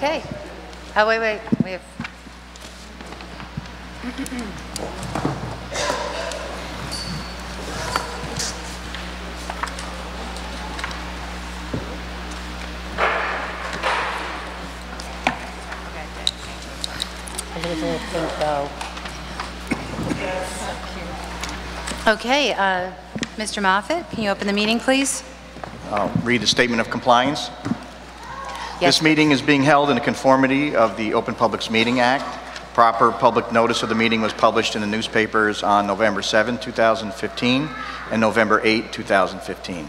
Okay. Oh, wait. We have... Okay, Mr. Moffitt, can you open the meeting, please? I'll read the statement of compliance. Yes. This meeting is being held in conformity of the Open Publics Meeting Act. Proper public notice of the meeting was published in the newspapers on November 7, 2015 and November 8, 2015.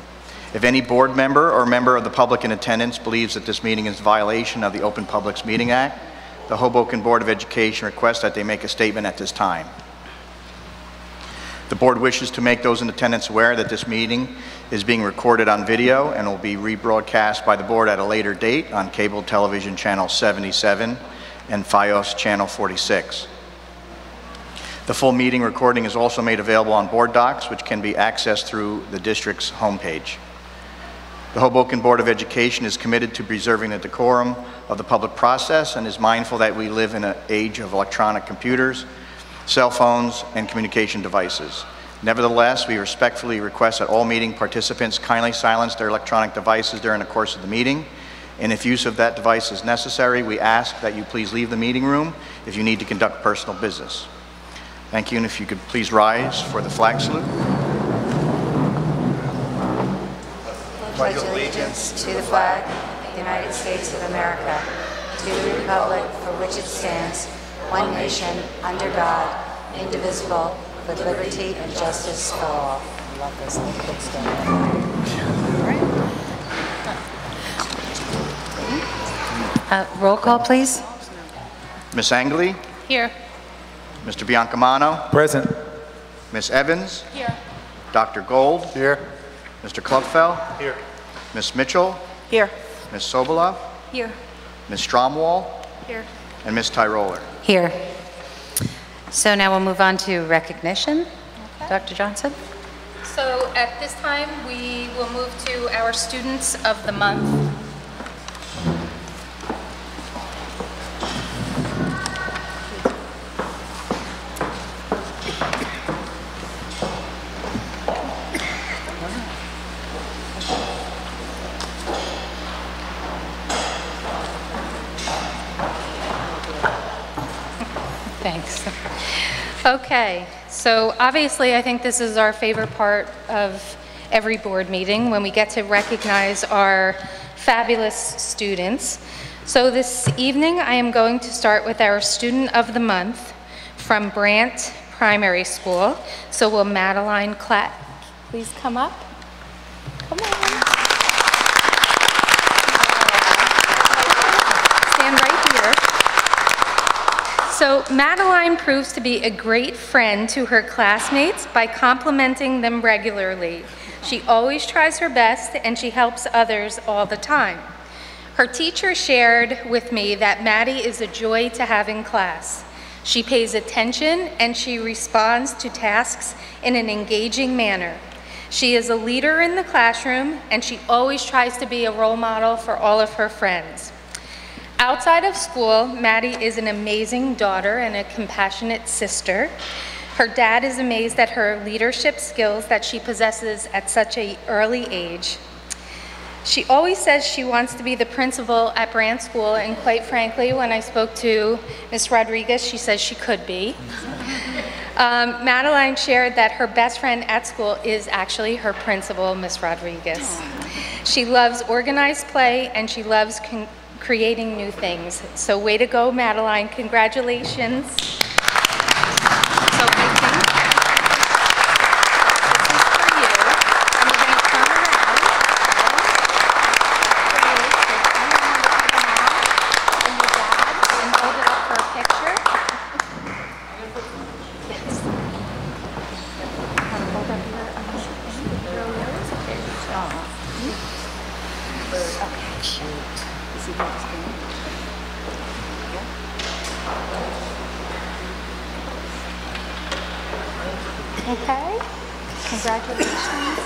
If any board member or member of the public in attendance believes that this meeting is a violation of the Open Publics Meeting Act, the Hoboken Board of Education requests that they make a statement at this time. The board wishes to make those in attendance aware that this meeting is being recorded on video and will be rebroadcast by the board at a later date on cable television channel 77 and FiOS channel 46. The full meeting recording is also made available on board docs, which can be accessed through the district's homepage. The Hoboken Board of Education is committed to preserving the decorum of the public process and is mindful that we live in an age of electronic computers, cell phones, and communication devices. Nevertheless, we respectfully request that all meeting participants kindly silence their electronic devices during the course of the meeting. And if use of that device is necessary, we ask that you please leave the meeting room if you need to conduct personal business. Thank you, and if you could please rise for the flag salute. Pledge allegiance to the flag of the United States of America, to the republic for which it stands, one nation, under God, indivisible, with liberty and justice for all. I love this. Roll call, please. Ms. Angley? Here. Mr. Biancamano? Present. Ms. Evans? Here. Dr. Gold? Here. Mr. Klugfeld? Here. Ms. Mitchell? Here. Ms. Sobola? Here. Ms. Stromwall? Here. And Ms. Tyroller. Here. So now we'll move on to recognition. Okay. Dr. Johnson? So at this time, we will move to our Students of the Month. Thanks. Okay, so obviously I think this is our favorite part of every board meeting when we get to recognize our fabulous students. So this evening I am going to start with our Student of the Month from Brant Primary School. So will Madeline Clatt please come up? Come on. Stand right here. So Madeline proves to be a great friend to her classmates by complimenting them regularly. She always tries her best and she helps others all the time. Her teacher shared with me that Maddie is a joy to have in class. She pays attention and she responds to tasks in an engaging manner. She is a leader in the classroom and she always tries to be a role model for all of her friends. Outside of school, Maddie is an amazing daughter and a compassionate sister. Her dad is amazed at her leadership skills that she possesses at such an early age. She always says she wants to be the principal at Brant School, and quite frankly, when I spoke to Ms. Rodriguez, she says she could be. Madeline shared that her best friend at school is actually her principal, Ms. Rodriguez. She loves organized play and she loves creating new things. So way to go, Madeline. Congratulations. So I think this is for you. And we're going to turn around. And your dad, and hold it up for a picture. Yes. Hold up your yours. Okay, shoot. Okay, congratulations.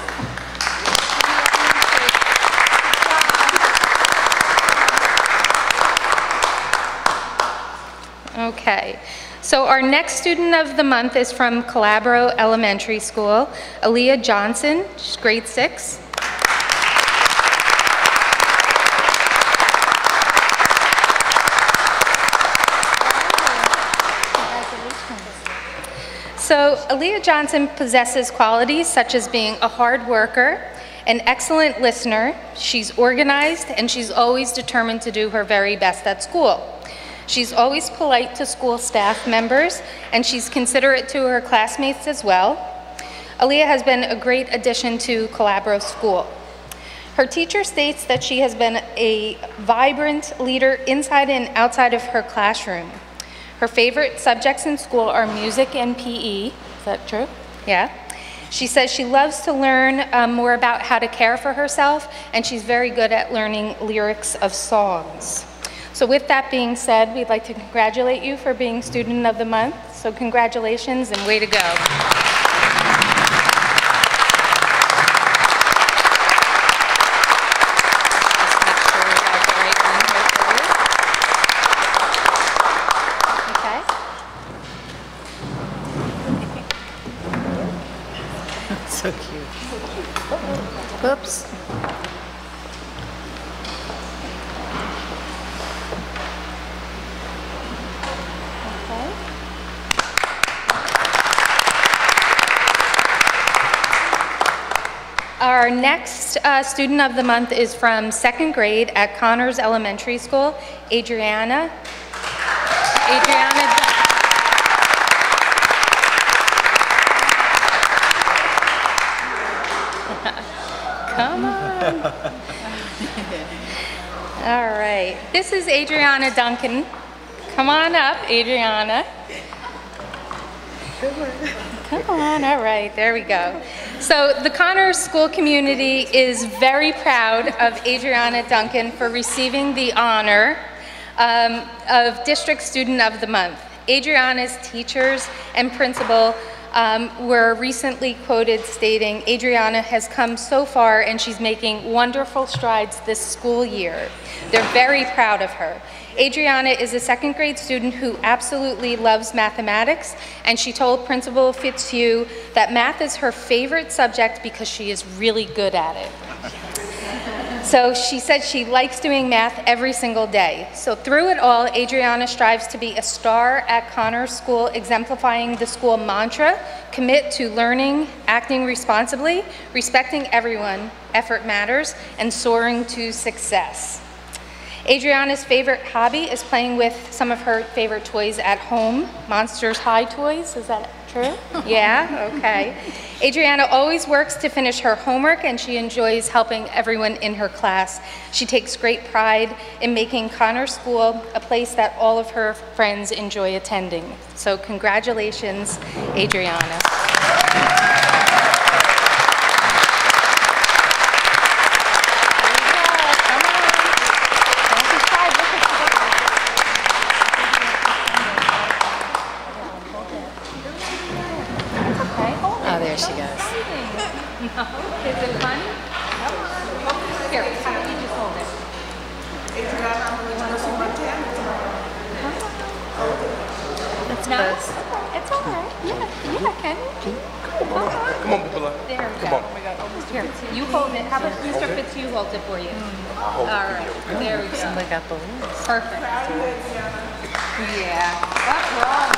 Okay. So our next student of the month is from Calabro Elementary School, Aaliyah Johnson, she's grade 6. So Aaliyah Johnson possesses qualities such as being a hard worker, an excellent listener, she's organized, and she's always determined to do her very best at school. She's always polite to school staff members, and she's considerate to her classmates as well. Aaliyah has been a great addition to Calabro School. Her teacher states that she has been a vibrant leader inside and outside of her classroom. Her favorite subjects in school are music and PE. Is that true? Yeah. She says she loves to learn more about how to care for herself, and she's very good at learning lyrics of songs. So with that being said, we'd like to congratulate you for being Student of the Month. So congratulations and way to go. So cute. Whoops. Our next student of the month is from 2nd grade at Connors Elementary School, Adriana. Come on. All right. This is Adriana Duncan. Come on up, Adriana. Come on. All right. There we go. So the Connors school community is very proud of Adriana Duncan for receiving the honor of District Student of the Month. Adriana's teachers and principal were recently quoted stating, "Adriana has come so far and she's making wonderful strides this school year." They're very proud of her. Adriana is a 2nd grade student who absolutely loves mathematics, and she told Principal Fitzhugh that math is her favorite subject because she is really good at it. So she said she likes doing math every single day. So through it all, Adriana strives to be a star at Connors School, exemplifying the school mantra, commit to learning, acting responsibly, respecting everyone, effort matters, and soaring to success. Adriana's favorite hobby is playing with some of her favorite toys at home, Monsters High toys, is that true? Yeah, okay. Adriana always works to finish her homework, and she enjoys helping everyone in her class. She takes great pride in making Connors School a place that all of her friends enjoy attending. So congratulations, Adriana. Oh, there she goes. No, is it fun? Here, how about you just hold it? That's No, close. it's all right. Yeah, Ken. Come on, Bubba. There we go. Oh my God, almost here. You hold it. How about Mr. Fitz, you hold it for you? All right, there we go. Somebody got balloons. Perfect. Yeah. What's wrong?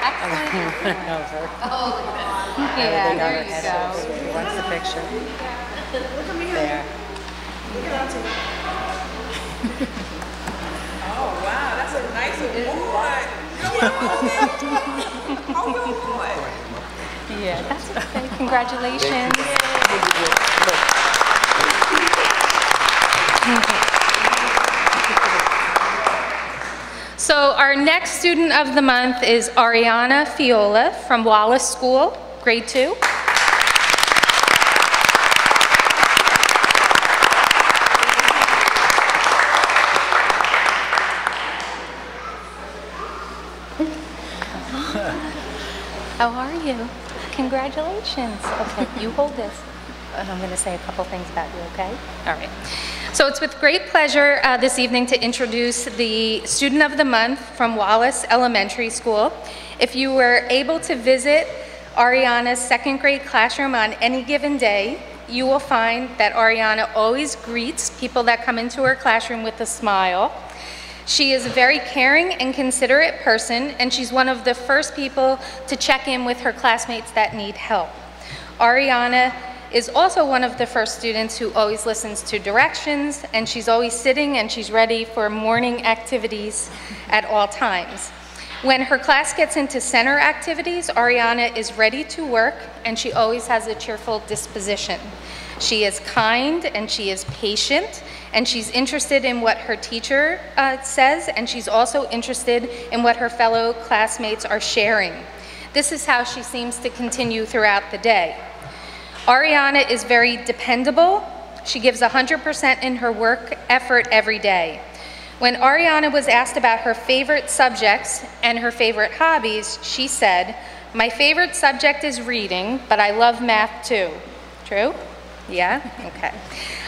Excellent. Oh, yeah, there you go. What's the picture? There. Oh, wow, that's a nice award. Yeah, that's okay. Congratulations. So our next student of the month is Ariana Fiola from Wallace School, grade 2. How are you? Congratulations. Okay, you hold this. and I'm going to say a couple things about you, okay? All right. So it's with great pleasure this evening to introduce the Student of the Month from Wallace Elementary School. If you were able to visit Ariana's second grade classroom on any given day, you will find that Ariana always greets people that come into her classroom with a smile. She is a very caring and considerate person, and she's one of the first people to check in with her classmates that need help. Ariana is also one of the first students who always listens to directions, and she's always sitting and she's ready for morning activities at all times. When her class gets into center activities, Ariana is ready to work, and she always has a cheerful disposition. She is kind and she is patient, and she's interested in what her teacher says, and she's also interested in what her fellow classmates are sharing. This is how she seems to continue throughout the day. Ariana is very dependable. She gives 100% in her work effort every day. When Ariana was asked about her favorite subjects and her favorite hobbies, she said, "My favorite subject is reading, but I love math too." True? Yeah? Okay.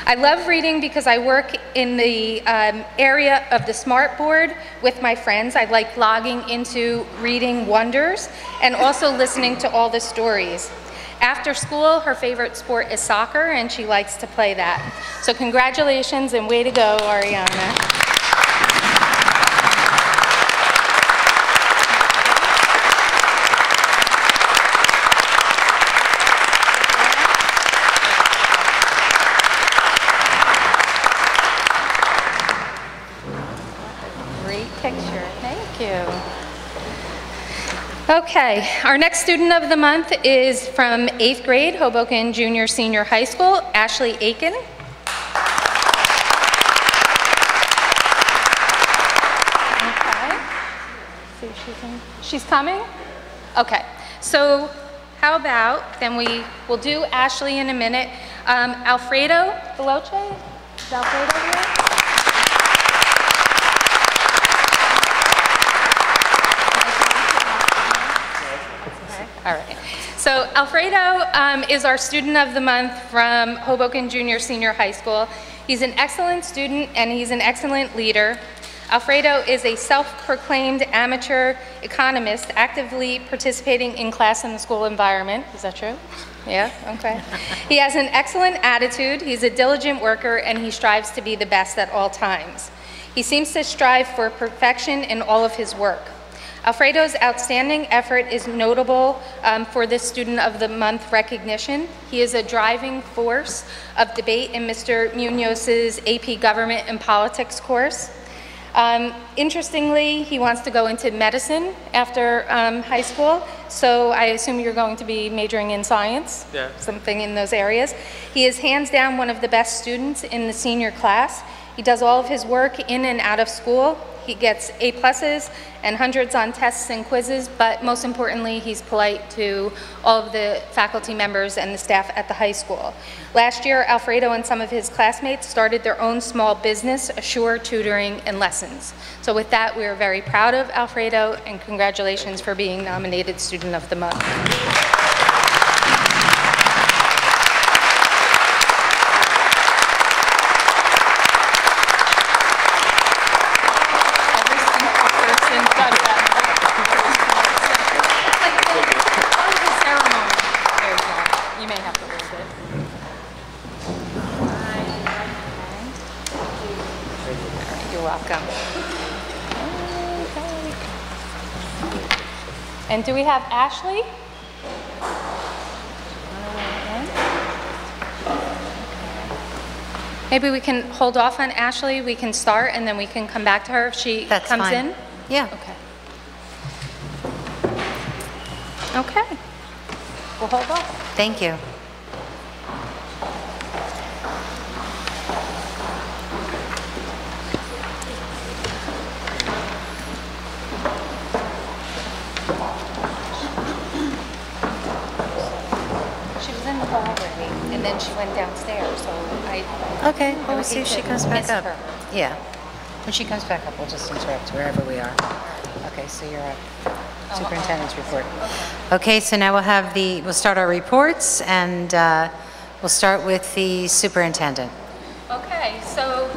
"I love reading because I work in the area of the smart board with my friends. I like logging into Reading Wonders and also listening to all the stories. After school, her favorite sport is soccer, and she likes to play that." So congratulations and way to go, Ariana. Great picture, thank you. Okay, our next student of the month is from 8th grade, Hoboken Junior Senior High School, Ashley Aiken. Okay, see if she's coming? Okay, so how about, then we will do Ashley in a minute. Alfredo Veloce, is Alfredo here? All right. So Alfredo is our student of the month from Hoboken Junior Senior High School. He's an excellent student and he's an excellent leader. Alfredo is a self-proclaimed amateur economist actively participating in class in the school environment. Is that true? Yeah, okay. He has an excellent attitude, he's a diligent worker, and he strives to be the best at all times. He seems to strive for perfection in all of his work. Alfredo's outstanding effort is notable for this Student of the Month recognition. He is a driving force of debate in Mr. Munoz's AP Government and Politics course. Interestingly, he wants to go into medicine after high school, so I assume you're going to be majoring in science, something in those areas. He is hands down one of the best students in the senior class. He does all of his work in and out of school. He gets A+s and hundreds on tests and quizzes, but most importantly, he's polite to all of the faculty members and the staff at the high school. Last year, Alfredo and some of his classmates started their own small business, Assure Tutoring and Lessons. So with that, we are very proud of Alfredo, and congratulations for being nominated Student of the Month. And do we have Ashley? Maybe we can hold off on Ashley. We can start and then we can come back to her if she comes in. Yeah. Okay. Okay. We'll hold off. Thank you. Already, and then she went downstairs, so Okay, well, we'll see if she comes back up. her. Yeah. When she comes back up, we'll just interrupt wherever we are. Okay, so you're up. Superintendent's report. Okay, so now we'll start our reports, and We'll start with the superintendent. Okay, so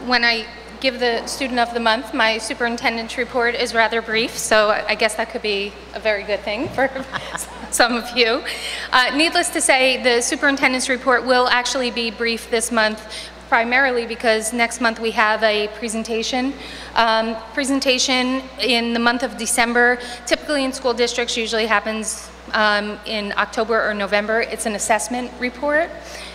when I give the student of the month, my superintendent's report is rather brief, so I guess that could be a very good thing for some of you. Needless to say, the superintendent's report will actually be brief this month, primarily because next month we have a presentation. Presentation in the month of December, typically in school districts, usually happens in October or November. It's an assessment report.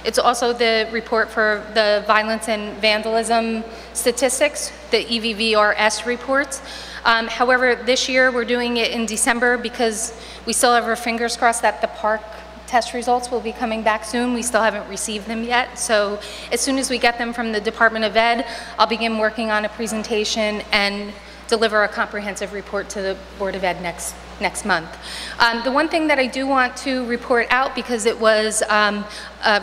It's also the report for the violence and vandalism statistics, the EVVRS reports. However, this year we're doing it in December because we still have our fingers crossed that the park test results will be coming back soon. We still haven't received them yet. So as soon as we get them from the Department of Ed, I'll begin working on a presentation and deliver a comprehensive report to the Board of Ed next month. The one thing that I do want to report out, because it was a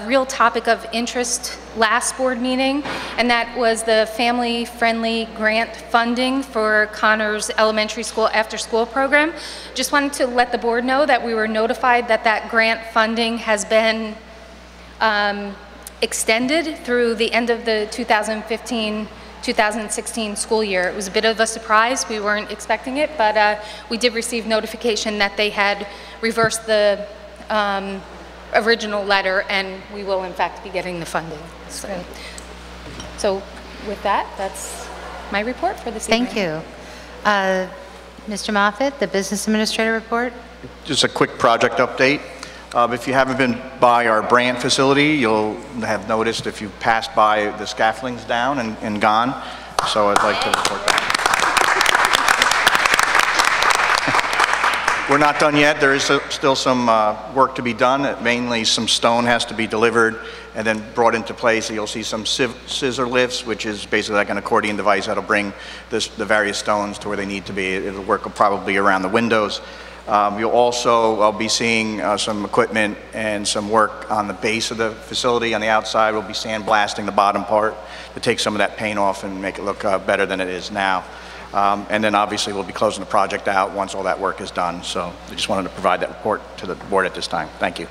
real topic of interest last board meeting, and that was the family-friendly grant funding for Connor's elementary school after-school program. Just wanted to let the board know that we were notified that that grant funding has been extended through the end of the 2015-2016 school year. It was a bit of a surprise. We weren't expecting it, but we did receive notification that they had reversed the original letter, and we will in fact be getting the funding. So with that, that's my report for this evening. Thank you. Mr. Moffett, the business administrator report. Just a quick project update. If you haven't been by our Brant facility, you'll have noticed if you've passed by the scaffolding's down and gone. So I'd like to report that. We're not done yet. There is still some work to be done. Mainly some stone has to be delivered and then brought into place. You'll see some scissor lifts, which is basically like an accordion device that'll bring the various stones to where they need to be. It'll work probably around the windows. You'll also be seeing some equipment and some work on the base of the facility on the outside. We'll be sandblasting the bottom part to take some of that paint off and make it look better than it is now. And then obviously we'll be closing the project out once all that work is done. So I just wanted to provide that report to the board at this time. Thank you.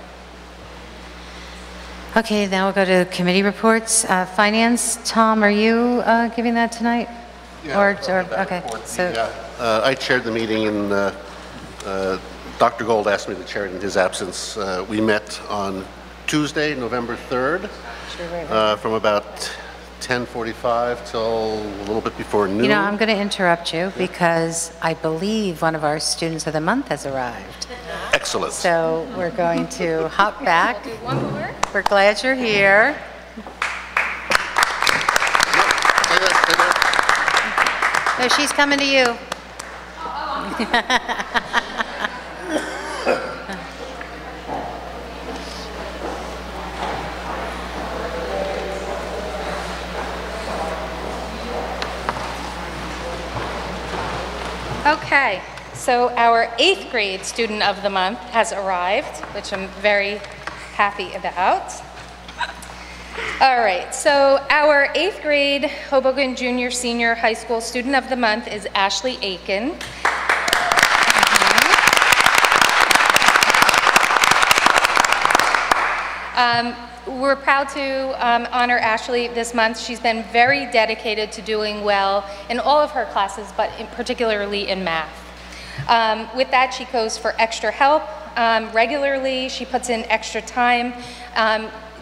Okay, now we'll go to committee reports. Finance, Tom, are you giving that tonight? Yeah, okay. So I chaired the meeting and Dr. Gold asked me to chair it in his absence. We met on Tuesday, November 3rd, from about 10:45 till a little bit before noon. you know, I'm going to interrupt you because I believe one of our students of the month has arrived. Excellent. So we're going to hop back. We're glad you're here. No, she's coming to you. Okay, so our 8th grade student of the month has arrived, which I'm very happy about. All right, so our 8th grade Hoboken Junior Senior High School student of the month is Ashley Aiken. We're proud to honor Ashley this month. She's been very dedicated to doing well in all of her classes, but particularly in math. With that, she goes for extra help regularly. She puts in extra time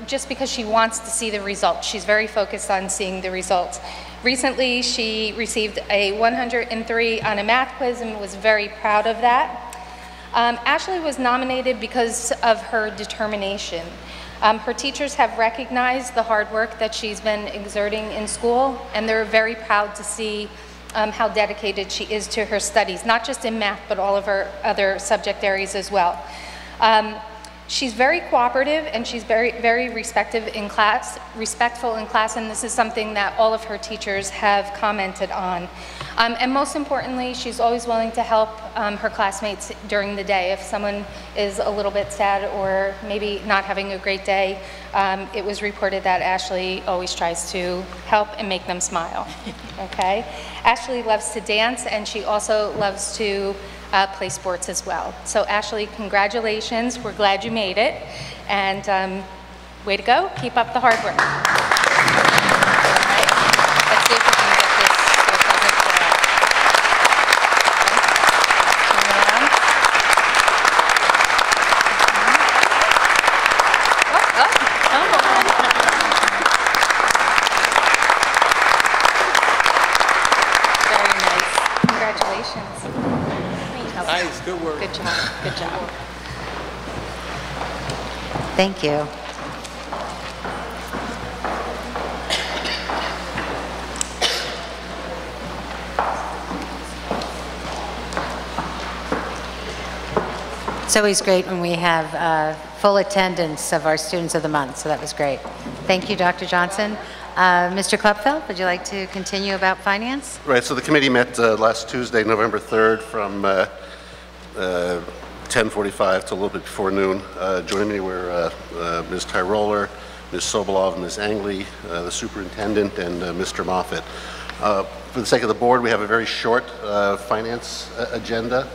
just because she wants to see the results. She's very focused on seeing the results. Recently, she received a 103 on a math quiz and was very proud of that. Ashley was nominated because of her determination. Her teachers have recognized the hard work that she's been exerting in school, and they're very proud to see how dedicated she is to her studies, not just in math, but all of her other subject areas as well. She's very cooperative, and she's very respectful in class, and this is something that all of her teachers have commented on. And most importantly, she's always willing to help her classmates during the day. If someone is a little bit sad or maybe not having a great day, it was reported that Ashley always tries to help and make them smile, okay? Ashley loves to dance, and she also loves to play sports as well. So Ashley, congratulations. We're glad you made it. And way to go. Keep up the hard work. All right. Let's see if we can get this so it doesn't fall. Turn it around. Oh, come on. Very nice. Congratulations. Nice, good work. Good job. Good job. Thank you. It's always great when we have full attendance of our Students of the Month, so that was great. Thank you, Dr. Johnson. Mr. Klupfeld, would you like to continue about finance? Right, so the committee met last Tuesday, November 3rd, from 10:45 to a little bit before noon. Joining me were Ms. Tyroller, Ms. Sobolov, Ms. Angley, the superintendent, and Mr. Moffitt. For the sake of the board, we have a very short finance agenda,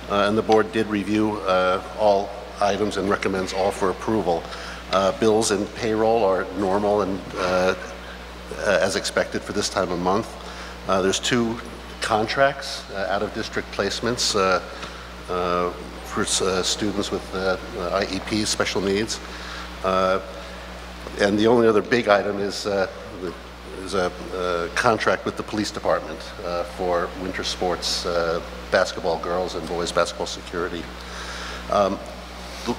and the board did review all items and recommends all for approval. Bills and payroll are normal and as expected for this time of month. There's 2 contracts, out-of-district placements for students with IEPs, special needs. And the only other big item is a contract with the police department for winter sports, basketball, girls and boys basketball security.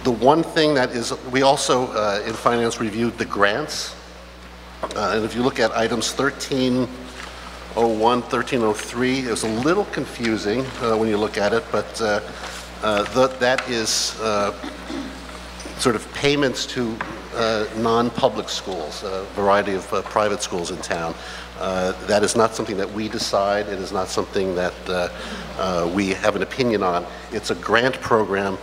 The one thing that is, we also in finance reviewed the grants. And if you look at items 1301, 1303, it was a little confusing when you look at it, but that is sort of payments to non-public schools, a variety of private schools in town. That is not something that we decide. It is not something that we have an opinion on. It's a grant program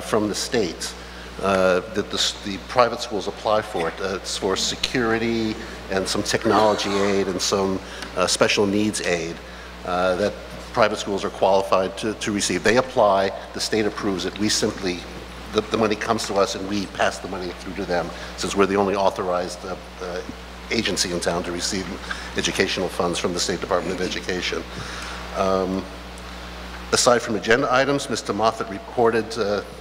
from the state that the private schools apply for it. It's for security and some technology aid and some special needs aid that private schools are qualified to receive. They apply, the state approves it. We simply, the money comes to us and we pass the money through to them, since we're the only authorized agency in town to receive educational funds from the State Department of Education. Aside from agenda items, Mr. Moffitt reported,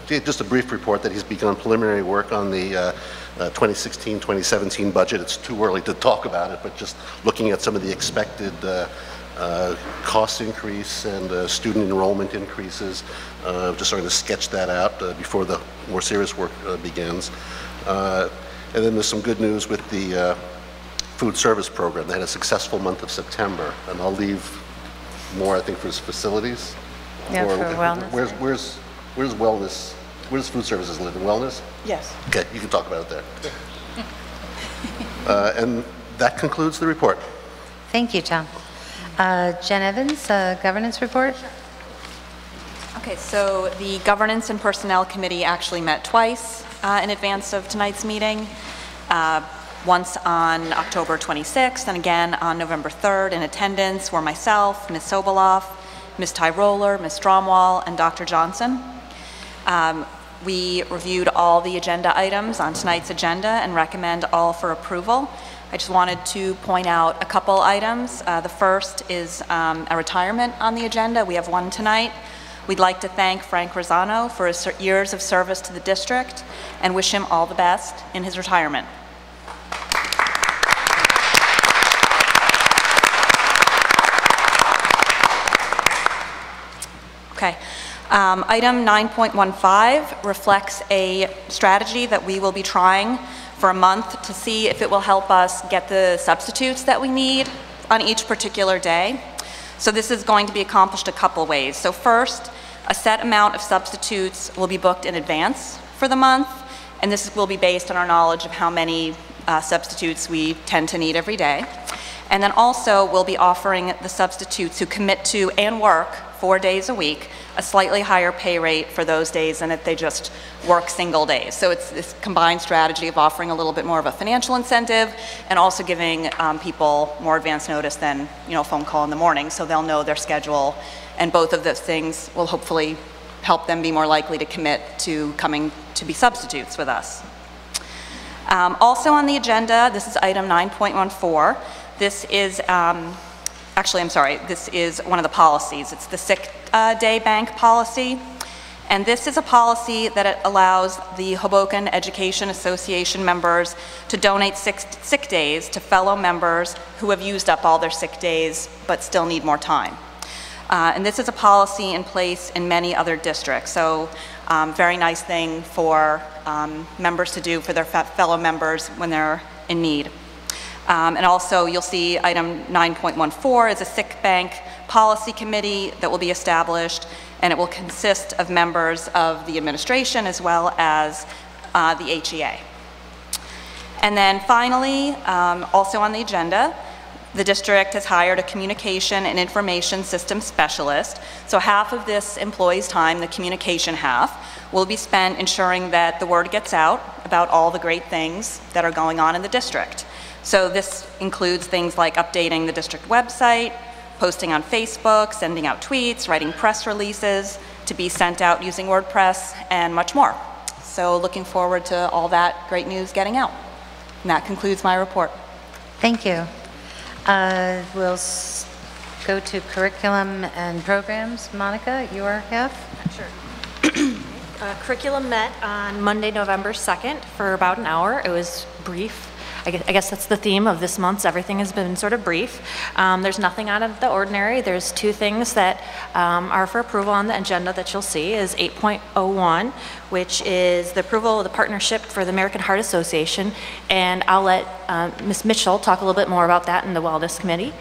just a brief report, that he's begun preliminary work on the 2016-2017 budget. It's too early to talk about it, but just looking at some of the expected cost increase and student enrollment increases, just starting to sketch that out before the more serious work begins. And then there's some good news with the food service program. They had a successful month of September, and I'll leave more, I think, for his facilities. Yeah, for wellness. Where's wellness? Where does food services live? In wellness? Yes. Okay, you can talk about it there. And that concludes the report. Thank you, Tom. Jen Evans, governance report. Okay, so the Governance and Personnel Committee actually met twice in advance of tonight's meeting. Once on October 26th and again on November 3rd. In attendance were myself, Ms. Sobolov, Ms. Tyroller, Ms. Stromwall, and Dr. Johnson. We reviewed all the agenda items on tonight's agenda and recommend all for approval. I just wanted to point out a couple items. The first is a retirement on the agenda. We have one tonight. We'd like to thank Frank Rosano for his years of service to the district and wish him all the best in his retirement. Okay. Item 9.15 reflects a strategy that we will be trying for a month to see if it will help us get the substitutes that we need on each particular day. So this is going to be accomplished a couple ways. So first, a set amount of substitutes will be booked in advance for the month, and this will be based on our knowledge of how many substitutes we tend to need every day. And then also we'll be offering the substitutes who commit to and work 4 days a week a slightly higher pay rate for those days than if they just work single days. So it's this combined strategy of offering a little bit more of a financial incentive and also giving people more advance notice than, a phone call in the morning, so they'll know their schedule and both of those things will hopefully help them be more likely to commit to coming to be substitutes with us. Also on the agenda, this is item 9.14. This is, actually, I'm sorry, this is one of the policies. It's the sick day bank policy. And this is a policy that allows the Hoboken Education Association members to donate sick days to fellow members who have used up all their sick days but still need more time. And this is a policy in place in many other districts. So very nice thing for members to do for their fellow members when they're in need. And also you'll see item 9.14 is a sick bank policy committee that will be established, and it will consist of members of the administration as well as the HEA. And then finally, also on the agenda, the district has hired a communication and information system specialist. So half of this employee's time, the communication half, will be spent ensuring that the word gets out about all the great things that are going on in the district. So this includes things like updating the district website, posting on Facebook, sending out tweets, writing press releases to be sent out using WordPress, and much more. So looking forward to all that great news getting out. And that concludes my report. Thank you. We'll go to curriculum and programs. Monica, your half? Sure. Curriculum met on Monday, November 2nd for about an hour. It was brief. I guess that's the theme of this month's. Everything has been sort of brief. There's nothing out of the ordinary. There's two things that are for approval on the agenda that you'll see is 8.01, which is the approval of the partnership for the American Heart Association. And I'll let Ms. Mitchell talk a little bit more about that in the Wellness Committee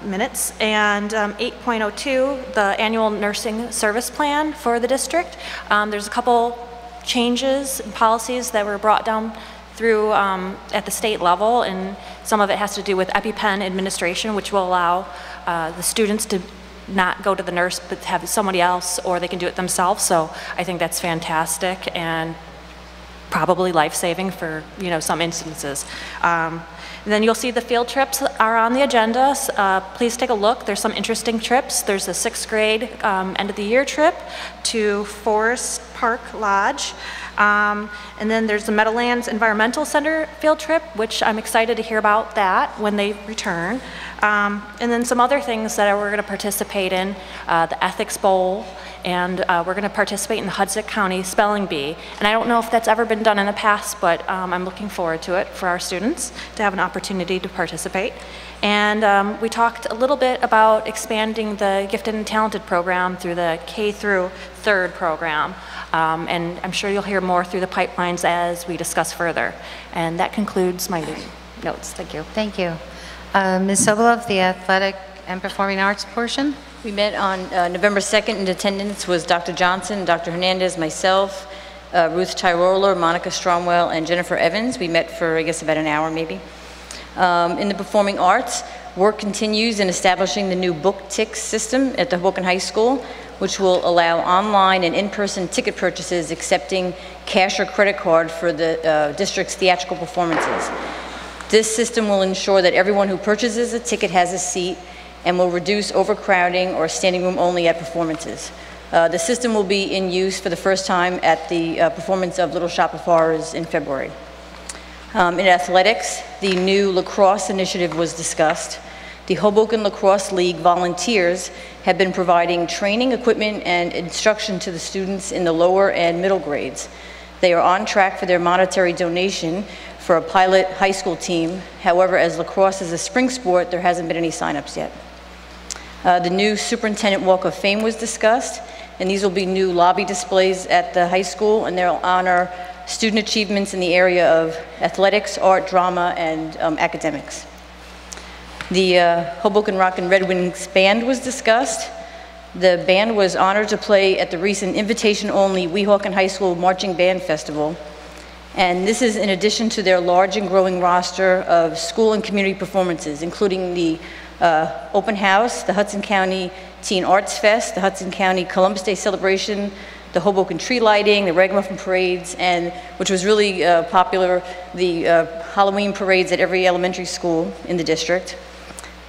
minutes. And 8.02, the annual nursing service plan for the district. There's a couple changes and policies that were brought down through at the state level, and some of it has to do with EpiPen administration, which will allow the students to not go to the nurse but have somebody else, or they can do it themselves. So I think that's fantastic and probably life-saving for some instances. And then you'll see the field trips are on the agenda. Please take a look. There's some interesting trips. There's a 6th grade end of the year trip to Forest Park Lodge. And then there's the Meadowlands Environmental Center field trip, which I'm excited to hear about that when they return. And then some other things that we're going to participate in, the Ethics Bowl, and we're going to participate in the Hudson County Spelling Bee. And I don't know if that's ever been done in the past, but I'm looking forward to it for our students to have an opportunity to participate. And we talked a little bit about expanding the Gifted and Talented program through the K through 3rd program. And I'm sure you'll hear more through the pipelines as we discuss further. And that concludes my notes. Thank you. Thank you. Ms. Sobolov, the athletic and performing arts portion? We met on November 2nd. In attendance was Dr. Johnson, Dr. Hernandez, myself, Ruth Tyroller, Monica Stromwell, and Jennifer Evans. We met for, I guess, about an hour maybe. In the performing arts, work continues in establishing the new book ticks system at the Hoboken High School, which will allow online and in-person ticket purchases accepting cash or credit card for the district's theatrical performances. This system will ensure that everyone who purchases a ticket has a seat and will reduce overcrowding or standing room only at performances. The system will be in use for the first time at the performance of Little Shop of Horrors in February. In athletics, the new lacrosse initiative was discussed. The Hoboken Lacrosse League volunteers have been providing training, equipment, and instruction to the students in the lower and middle grades. They are on track for their monetary donation for a pilot high school team. However, as lacrosse is a spring sport, there hasn't been any sign-ups yet. The new Superintendent Walk of Fame was discussed, and these will be new lobby displays at the high school, and they'll honor student achievements in the area of athletics, art, drama, and academics. The Hoboken Rock and Red Wings Band was discussed. The band was honored to play at the recent invitation-only Weehawken High School Marching Band Festival. And this is in addition to their large and growing roster of school and community performances, including the open house, the Hudson County Teen Arts Fest, the Hudson County Columbus Day Celebration, the Hoboken tree lighting, the Ragamuffin parades, and which was really popular, the Halloween parades at every elementary school in the district.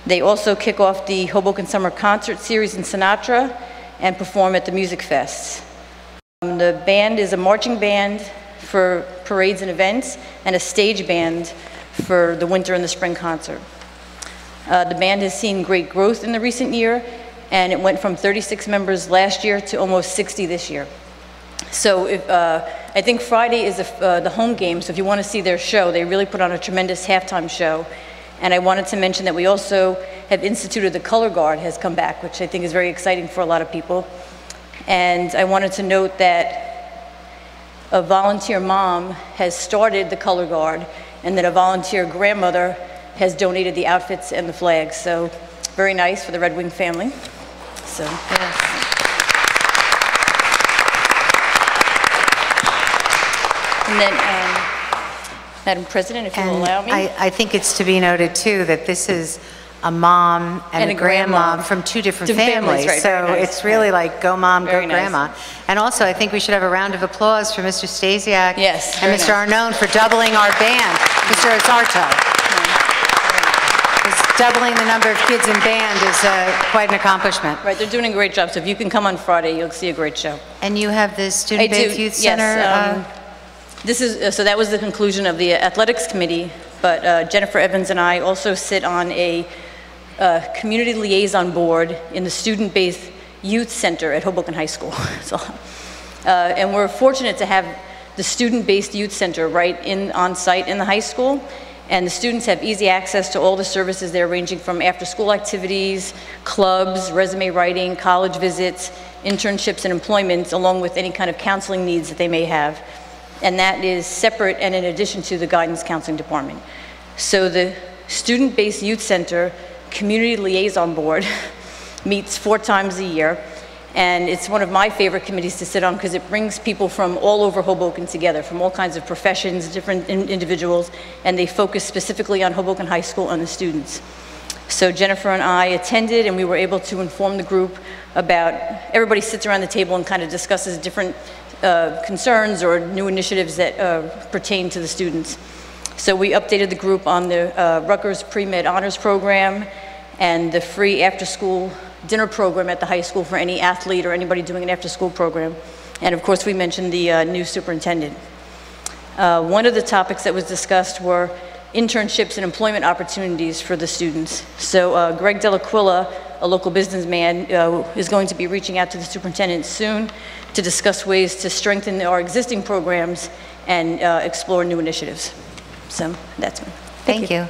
They also kick off the Hoboken Summer Concert Series in Sinatra and perform at the Music Fest. The band is a marching band for parades and events and a stage band for the winter and the spring concert. The band has seen great growth in the recent year, and it went from 36 members last year to almost 60 this year. So I think Friday is the home game, so if you want to see their show, they really put on a tremendous halftime show. And I wanted to mention that we also have instituted the Color Guard has come back, which I think is very exciting for a lot of people. And I wanted to note that a volunteer mom has started the Color Guard, and that a volunteer grandmother has donated the outfits and the flags. So very nice for the Red Wing family. So, yes. And then, Madam President, if you will allow me. I think it's to be noted, too, that this is a mom and a grandmom from two different families. Right, so nice. it's really like go mom, Very go nice. grandma. And also, I think we should have a round of applause for Mr. Stasiak Yes, and Mr. very nice. Arnone for doubling our band. Mr. Azarto. Doubling the number of kids in band is quite an accomplishment. Right, they're doing a great job. So if you can come on Friday, you'll see a great show. And you have the I Student-Based do, Youth Center. yes. This is, so that was the conclusion of the Athletics Committee, but Jennifer Evans and I also sit on a community liaison board in the Student-Based Youth Center at Hoboken High School. So, and we're fortunate to have the Student-Based Youth Center right on site in the high school, and the students have easy access to all the services there, ranging from after-school activities, clubs, resume writing, college visits, internships and employments, along with any kind of counseling needs that they may have. And that is separate and in addition to the guidance counseling department. So the Student-Based Youth Center Community Liaison Board meets 4 times a year, and it's one of my favorite committees to sit on because it brings people from all over Hoboken together, from all kinds of professions, different individuals, and they focus specifically on Hoboken High School and the students. So Jennifer and I attended, and we were able to inform the group about, everybody sits around the table and kind of discusses different concerns or new initiatives that pertain to the students. So we updated the group on the Rutgers Pre-Med Honors Program and the free after-school dinner program at the high school for any athlete or anybody doing an after-school program. And of course, we mentioned the new superintendent. One of the topics that was discussed were internships and employment opportunities for the students. So Greg Delaquilla, a local businessman, is going to be reaching out to the superintendent soon to discuss ways to strengthen our existing programs and explore new initiatives. So that's me. Thank you.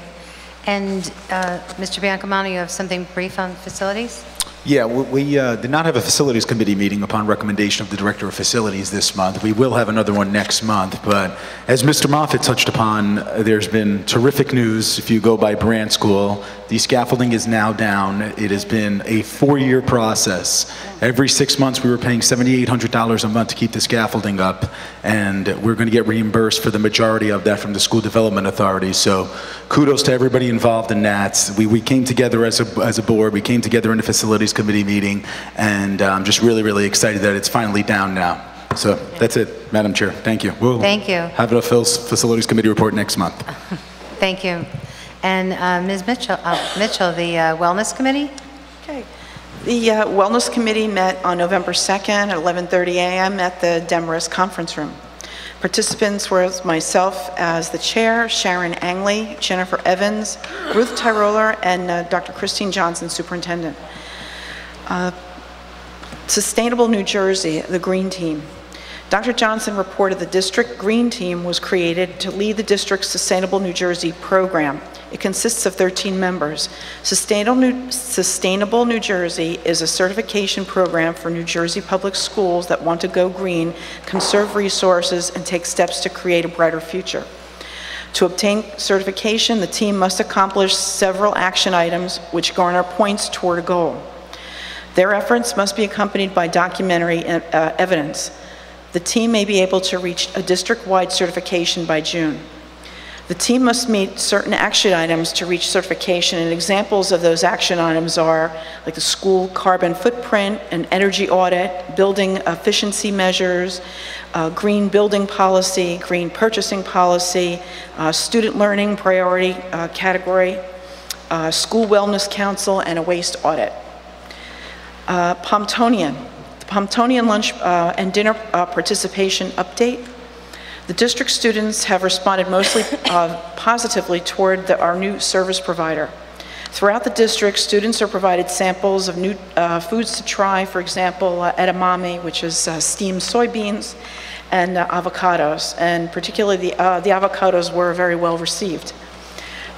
And Mr. Biancamano, you have something brief on facilities? Yeah, we did not have a facilities committee meeting upon recommendation of the director of facilities this month. We will have another one next month, but as Mr. Moffitt touched upon, there's been terrific news. If you go by Brand School, the scaffolding is now down. It has been a 4-year process. Every 6 months we were paying $7,800 a month to keep the scaffolding up, and we're going to get reimbursed for the majority of that from the School Development Authority. So kudos to everybody involved in that. We came together as a board, we came together in a facilities committee meeting, and I'm just really, really excited that it's finally down now. So that's it, Madam Chair. Thank you. We'll Thank you. have a facilities committee report next month. Thank you. And Ms. Mitchell, the Wellness Committee? Okay. The Wellness Committee met on November 2nd at 11:30 a.m. at the Demarest Conference Room. Participants were myself as the chair, Sharon Angley, Jennifer Evans, Ruth Tyroller, and Dr. Christine Johnson, superintendent. Sustainable New Jersey, the Green Team. Dr. Johnson reported the district Green Team was created to lead the district's Sustainable New Jersey program. It consists of 13 members. Sustainable New Jersey is a certification program for New Jersey public schools that want to go green, conserve resources, and take steps to create a brighter future. To obtain certification, the team must accomplish several action items which garner points toward a goal. Their efforts must be accompanied by documentary evidence. The team may be able to reach a district-wide certification by June. The team must meet certain action items to reach certification, and examples of those action items are like the school carbon footprint, an energy audit, building efficiency measures, green building policy, green purchasing policy, student learning priority category, School Wellness Council, and a waste audit. Pomptonian. The Pomptonian lunch and dinner participation update. The district students have responded mostly positively toward our new service provider. Throughout the district, students are provided samples of new foods to try, for example, edamame, which is steamed soybeans, and avocados, and particularly the avocados were very well received.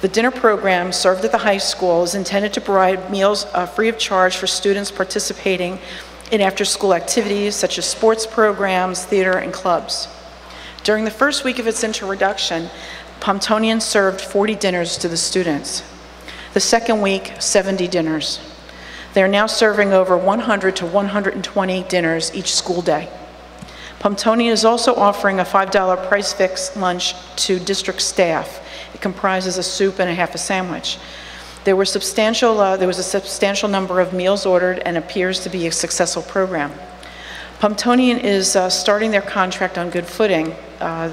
The dinner program served at the high school is intended to provide meals free of charge for students participating in after-school activities such as sports programs, theater, and clubs. During the first week of its introduction, Pomptonian served 40 dinners to the students. The second week, 70 dinners. They're now serving over 100 to 120 dinners each school day. Pomptonian is also offering a $5 price fix lunch to district staff. It comprises a soup and a half a sandwich. There was a substantial number of meals ordered and appears to be a successful program. Pomptonian is starting their contract on good footing.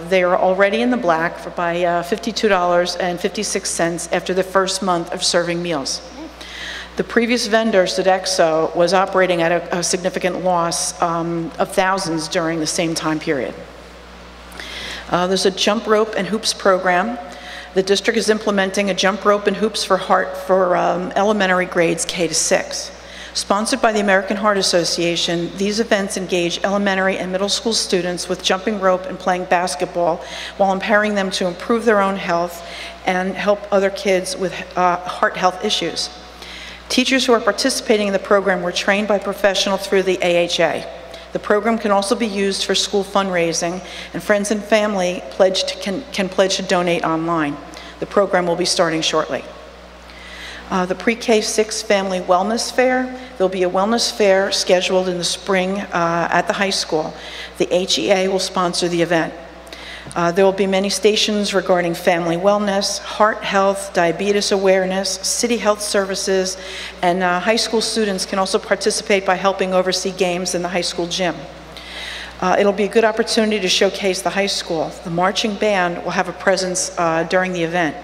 They are already in the black by $52.56 after the first month of serving meals. The previous vendor, Sodexo, was operating at a significant loss of thousands during the same time period. There's a jump rope and hoops program. The district is implementing a jump rope and hoops for elementary grades K to 6. Sponsored by the American Heart Association, these events engage elementary and middle school students with jumping rope and playing basketball while empowering them to improve their own health and help other kids with heart health issues. Teachers who are participating in the program were trained by professionals through the AHA. The program can also be used for school fundraising, and friends and family can pledge to donate online. The program will be starting shortly. The Pre-K 6 Family Wellness Fair. There'll be a wellness fair scheduled in the spring at the high school. The HEA will sponsor the event. There will be many stations regarding family wellness, heart health, diabetes awareness, city health services, and high school students can also participate by helping oversee games in the high school gym. It'll be a good opportunity to showcase the high school. The marching band will have a presence during the event.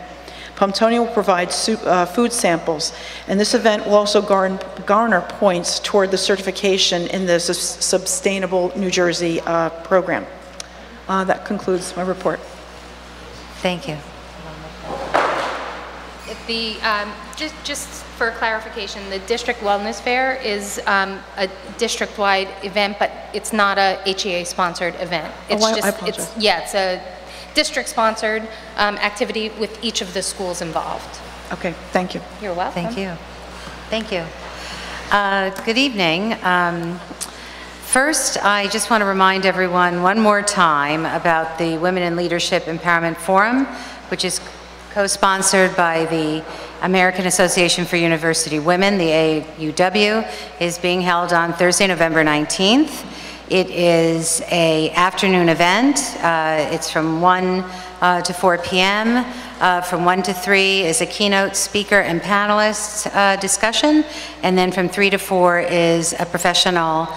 Pomptonian will provide food samples, and this event will also garner points toward the certification in the Sustainable New Jersey program. That concludes my report. Thank you. Just for clarification, the District Wellness Fair is a district-wide event, but it's not a HEA-sponsored event. It's I apologize. It's a district-sponsored activity with each of the schools involved. Okay, thank you. You're welcome. Thank you. Thank you. Good evening. First, I just want to remind everyone one more time about the Women in Leadership Empowerment Forum, which is co-sponsored by the American Association for University Women, the AUW, is being held on Thursday, November 19th. It is an afternoon event. It's from 1 to 4 p.m. From 1 to 3 is a keynote speaker and panelists discussion, and then from 3 to 4 is a professional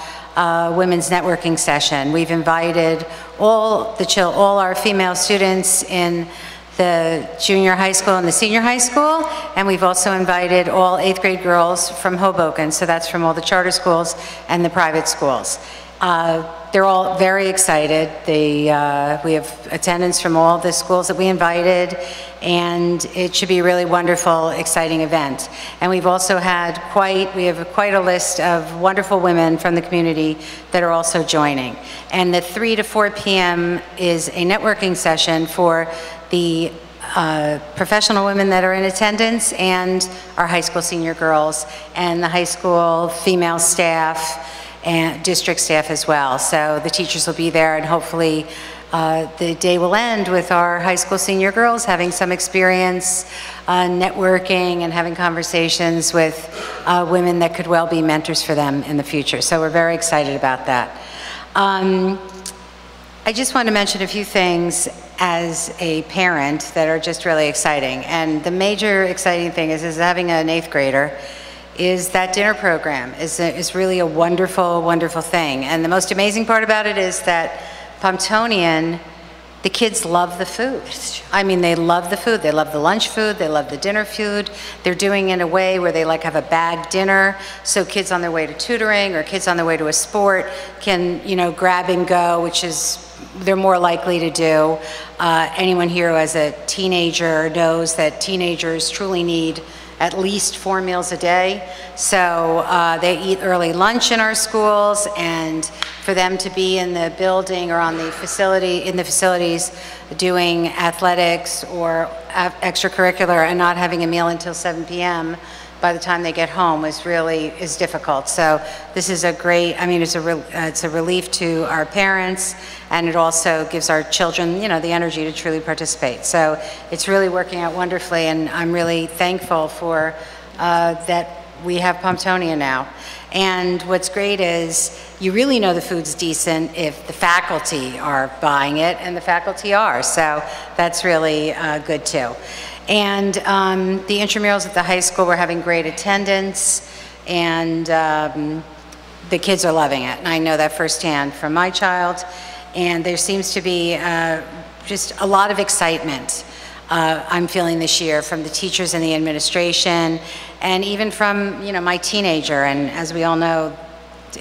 women's networking session. We've invited all our female students in the junior high school and the senior high school, and we've also invited all 8th grade girls from Hoboken, so that's from all the charter schools and the private schools. They're all very excited. We have attendance from all the schools that we invited, and it should be a really wonderful, exciting event. And we've also had quite a list of wonderful women from the community that are also joining. And the 3 to 4 p.m. is a networking session for the professional women that are in attendance and our high school senior girls and the high school female staff and district staff as well. So the teachers will be there, and hopefully the day will end with our high school senior girls having some experience networking and having conversations with women that could well be mentors for them in the future. So we're very excited about that. I just want to mention a few things as a parent that are just really exciting. And the major exciting thing is having an 8th grader is that dinner program is really a wonderful, wonderful thing. And the most amazing part about it is that Pomptonian the kids love the food. I mean, they love the food. They love the lunch food. They love the dinner food. They're doing it in a way where they like have a bag dinner, so kids on their way to tutoring or kids on their way to a sport can, you know, grab and go, which is they're more likely to do. Anyone here who has a teenager knows that teenagers truly need at least 4 meals a day. So they eat early lunch in our schools, and for them to be in the building or on the facility, in the facilities doing athletics or extracurricular and not having a meal until 7 p.m. by the time they get home is difficult. So this is a great, I mean, it's a relief to our parents, and it also gives our children, you know, the energy to truly participate. So it's really working out wonderfully, and I'm really thankful for that we have Pumptonia now. And what's great is you really know the food's decent if the faculty are buying it, and the faculty are. So that's really good too. And the intramurals at the high school, we're having great attendance, and the kids are loving it. And I know that firsthand from my child. And there seems to be just a lot of excitement I'm feeling this year from the teachers and the administration, and even from, you know, my teenager. And as we all know,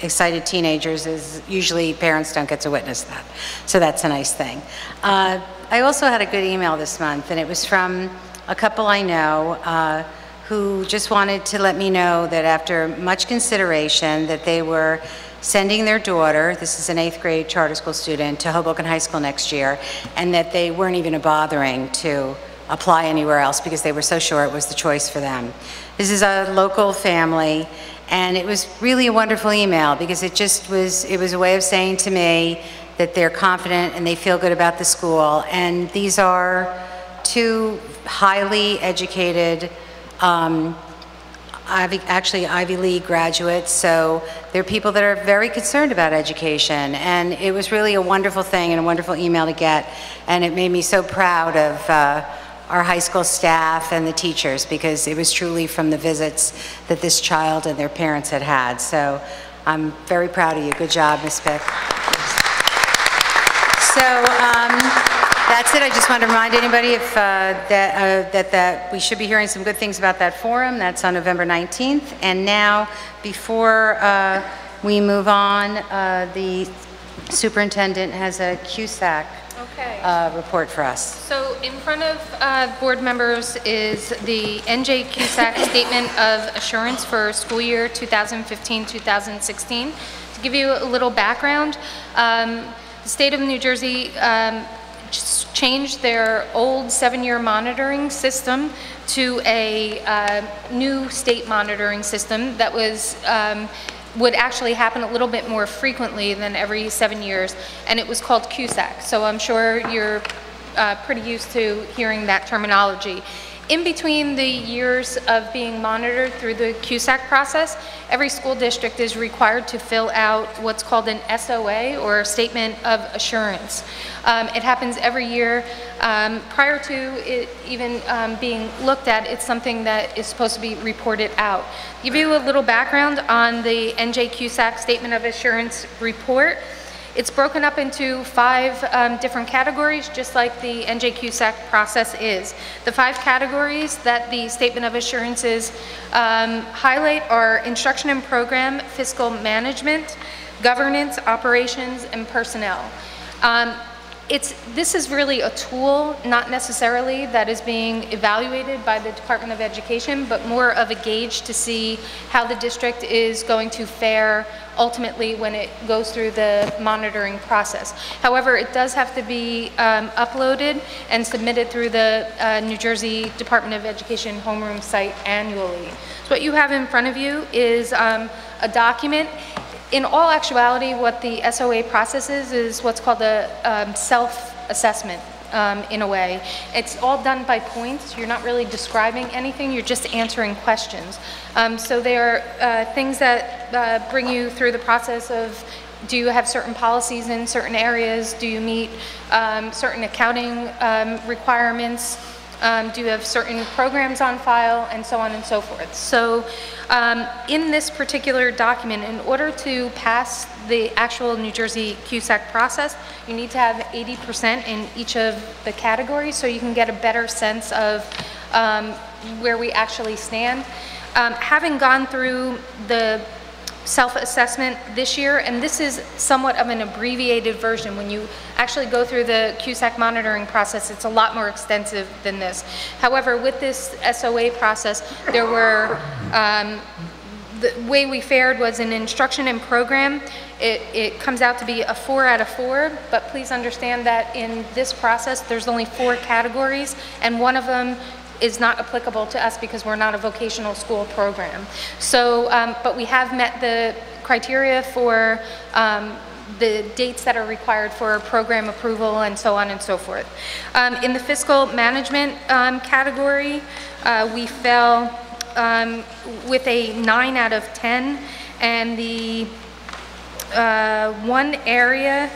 excited teenagers is usually parents don't get to witness that. So that's a nice thing. I also had a good email this month, and it was from a couple I know who just wanted to let me know that after much consideration that they were sending their daughter, this is an 8th grade charter school student, to Hoboken High School next year, and that they weren't even bothering to apply anywhere else because they were so sure it was the choice for them. This is a local family, and it was really a wonderful email because it was a way of saying to me that they're confident and they feel good about the school. And these are 2 highly educated, actually Ivy League graduates, so they're people that are very concerned about education. And it was really a wonderful thing and a wonderful email to get, and it made me so proud of our high school staff and the teachers, because it was truly from the visits that this child and their parents had had. So I'm very proud of you. Good job, Ms. Pick. So that's it. I just want to remind anybody if, that we should be hearing some good things about that forum. That's on November 19th. And now, before we move on, the superintendent has a CUSAC report for us. So in front of board members is the NJ CUSAC Statement of Assurance for school year 2015-2016. To give you a little background, the state of New Jersey changed their old 7-year monitoring system to a new state monitoring system that was would actually happen a little bit more frequently than every 7 years, and it was called CUSAC. So I'm sure you're pretty used to hearing that terminology. In between the years of being monitored through the CUSAC process, every school district is required to fill out what's called an SOA, or Statement of Assurance. It happens every year. Prior to it even being looked at, it's something that is supposed to be reported out. To give you a little background on the NJ CUSAC Statement of Assurance report, it's broken up into 5 different categories, just like the NJ CUSAC process is. The 5 categories that the Statement of Assurances highlight are instruction and program, fiscal management, governance, operations, and personnel. This is really a tool, not necessarily that is being evaluated by the Department of Education, but more of a gauge to see how the district is going to fare ultimately when it goes through the monitoring process. However, it does have to be uploaded and submitted through the New Jersey Department of Education homeroom site annually. So what you have in front of you is a document. In all actuality, what the SOA process is what's called a self-assessment in a way. It's all done by points. You're not really describing anything, you're just answering questions. So there are things that bring you through the process of, do you have certain policies in certain areas? Do you meet certain accounting requirements? Do you have certain programs on file, and so on and so forth. So in this particular document, in order to pass the actual New Jersey CUSAC process, you need to have 80% in each of the categories so you can get a better sense of where we actually stand. Having gone through the self-assessment this year, and this is somewhat of an abbreviated version. When you actually go through the CUSAC monitoring process, it's a lot more extensive than this. However, with this SOA process, there were, the way we fared was in instruction and program. It comes out to be a 4 out of 4, but please understand that in this process, there's only 4 categories, and one of them is not applicable to us because we're not a vocational school program. So, but we have met the criteria for the dates that are required for program approval and so on and so forth. In the fiscal management category, we fell with a 9 out of 10, and the one area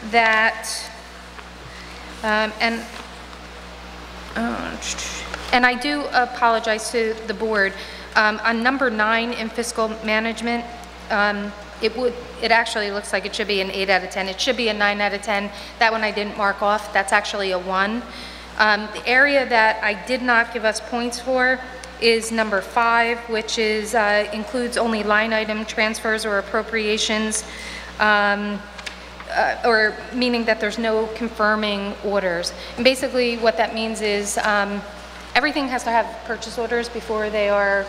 that, and I do apologize to the board. On number 9 in fiscal management, it actually looks like it should be an 8 out of 10. It should be a 9 out of 10. That one I didn't mark off. That's actually a 1. The area that I did not give us points for is number 5, which is includes only line item transfers or appropriations, or meaning that there's no confirming orders. And basically what that means is everything has to have purchase orders before they are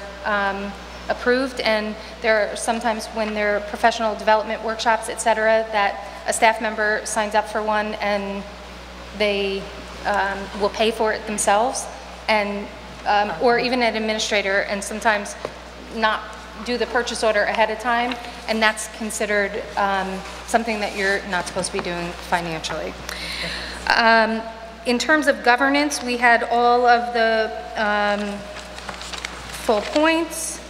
approved, and there are sometimes when there are professional development workshops, et cetera, that a staff member signs up for one and they will pay for it themselves, and or even an administrator, and sometimes not do the purchase order ahead of time, and that's considered something that you're not supposed to be doing financially. In terms of governance, we had all of the full points,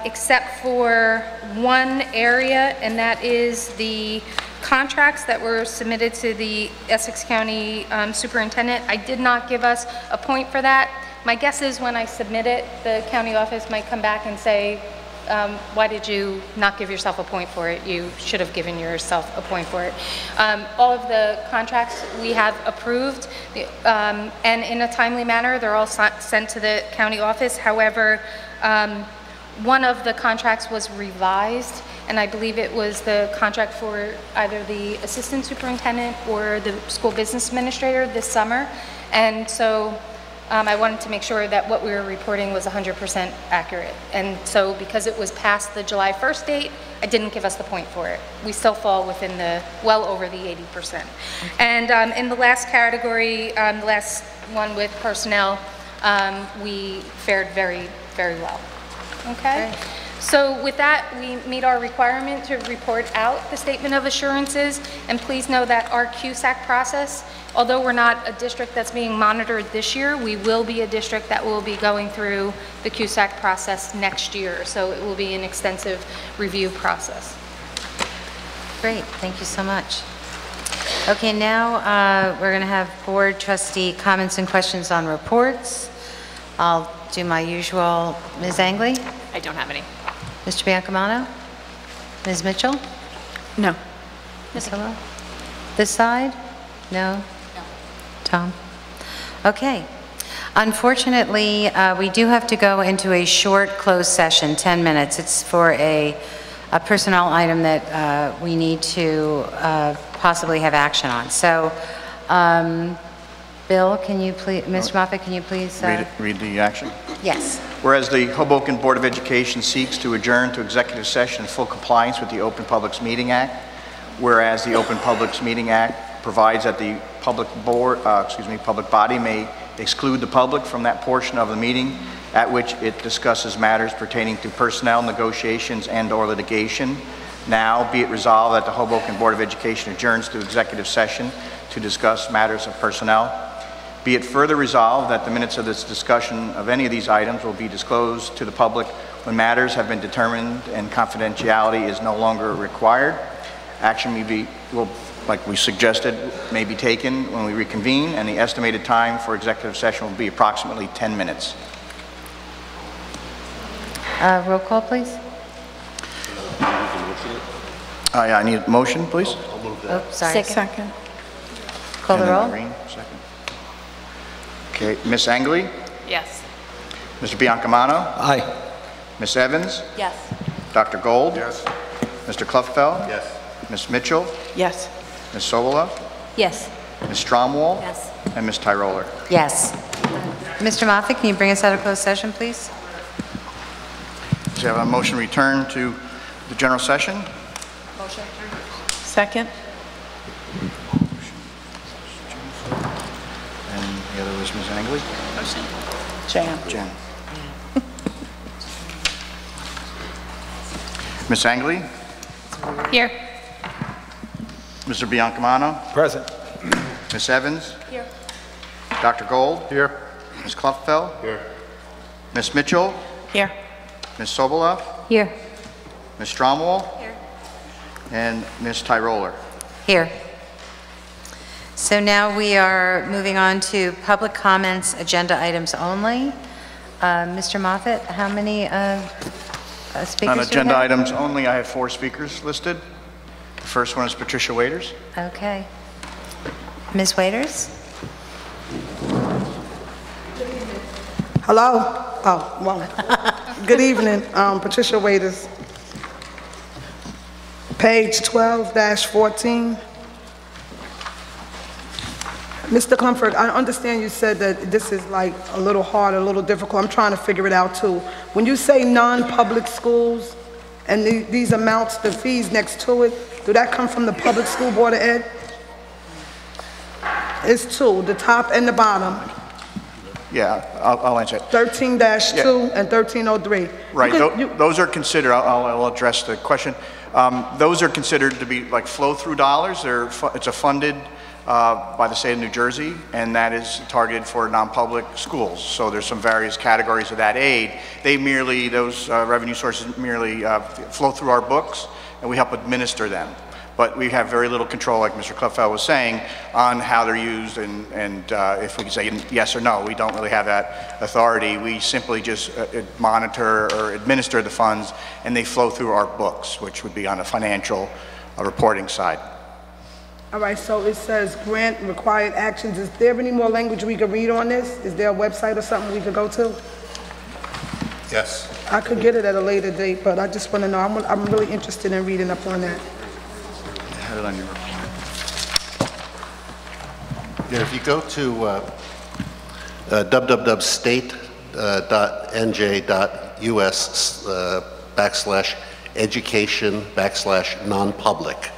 except for one area, and that is the contracts that were submitted to the Essex County Superintendent. I did not give us a point for that. My guess is when I submit it, the county office might come back and say, why did you not give yourself a point for it? You should have given yourself a point for it. All of the contracts we have approved, and in a timely manner, they're all sent to the county office. However, one of the contracts was revised, and I believe it was the contract for either the assistant superintendent or the school business administrator this summer. And so I wanted to make sure that what we were reporting was 100% accurate. And so because it was past the July 1st date, I didn't give us the point for it. We still fall within the, well over the 80%. And in the last category, the last one with personnel, we fared very, very well. Okay? Great. So with that, we meet our requirement to report out the statement of assurances, and please know that our CUSAC process, although we're not a district that's being monitored this year, we will be a district that will be going through the CUSAC process next year, so it will be an extensive review process. Great, thank you so much. Okay, now we're going to have board trustee comments and questions on reports. I'll do my usual. Ms. Angley? I don't have any. Mr. Biancamano? Ms. Mitchell? No. Ms. Hello? This side? No? No. Tom? Okay. Unfortunately, we do have to go into a short closed session, 10 minutes. It's for a personnel item that we need to possibly have action on. So, Bill, can you please, Mr. Moffitt, can you please? Read the action? Yes. Whereas the Hoboken Board of Education seeks to adjourn to executive session in full compliance with the Open Publics Meeting Act, whereas the Open Publics Meeting Act provides that the public body may exclude the public from that portion of the meeting at which it discusses matters pertaining to personnel negotiations and/or litigation. Now, be it resolved that the Hoboken Board of Education adjourns to executive session to discuss matters of personnel. Be it further resolved that the minutes of this discussion of any of these items will be disclosed to the public when matters have been determined and confidentiality is no longer required. Action will, like we suggested, may be taken when we reconvene, and the estimated time for executive session will be approximately 10 minutes. Roll call, please. I need a motion, please. Oh, sorry. Second. Call the And then roll. Irene, second. Okay, Ms. Angley? Yes. Mr. Biancamano? Aye. Ms. Evans? Yes. Dr. Gold? Yes. Mr. Cluffeld? Yes. Ms. Mitchell? Yes. Ms. Sobola? Yes. Ms. Stromwall? Yes. And Ms. Tyroller. Yes. Mr. Moffett, can you bring us out of closed session, please? So you have a motion to return to the general session? Second. And the other was Ms. Angley? Jan. Jen. Ms. Angley? Here. Mr. Biancamano? Present. Ms. Evans? Here. Dr. Gold? Here. Ms. Cluffeld? Here. Ms. Mitchell? Here. Ms. Sobola? Here. Ms. Stromwall? Here. And Ms. Tyroller. Here. So now we are moving on to public comments, agenda items only. Mr. Moffett, how many speakers do On we agenda have? items only, I have 4 speakers listed. The first one is Patricia Waiters. Okay. Ms. Waiters? Hello? Oh, well, good evening, Patricia Waiters. Page 12-14. Mr. Comfort, I understand you said that this is like a little hard, a little difficult. I'm trying to figure it out too. When you say non-public schools and these amounts, the fees next to it, do that come from the Public School Board of Ed? It's 2, the top and the bottom. Yeah, I'll answer it. 13-2 and 1303. Right, those are considered, I'll address the question. Those are considered to be like flow-through dollars. It's a funded by the state of New Jersey, and that is targeted for non-public schools. So there's some various categories of that aid. They merely, those revenue sources merely flow through our books, and we help administer them. But we have very little control, like Mr. Cluffeld was saying, on how they're used and if we can say yes or no. We don't really have that authority. We simply just monitor or administer the funds, and they flow through our books, which would be on a financial reporting side. All right, so it says grant required actions. Is there any more language we could read on this? Is there a website or something we could go to? Yes. I could get it at a later date, but I just want to know. I'm really interested in reading up on that. Have it on your report. Yeah, if you go to www.state.nj.us/education/non-public,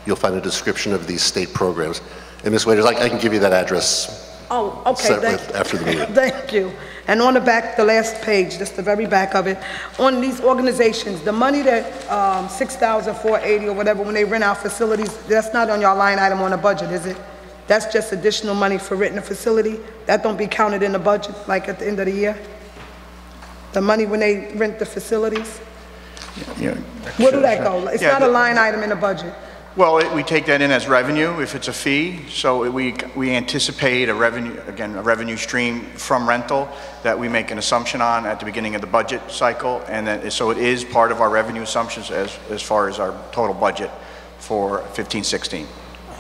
you'll find a description of these state programs. And Ms. Waiters, I can give you that address Oh, okay, after the meeting. Thank you. And on the back, the last page, just the very back of it, on these organizations, the money that, $6,480 or whatever, when they rent out facilities, that's not on your line item on the budget, is it? That's just additional money for renting a facility? That don't be counted in the budget, like at the end of the year? The money when they rent the facilities? Yeah. Where do that go? It's Yeah, not a line item in the budget. Well, we take that in as revenue if it's a fee. So we anticipate a revenue stream from rental that we make an assumption on at the beginning of the budget cycle, and then so it is part of our revenue assumptions as far as our total budget for 15-16.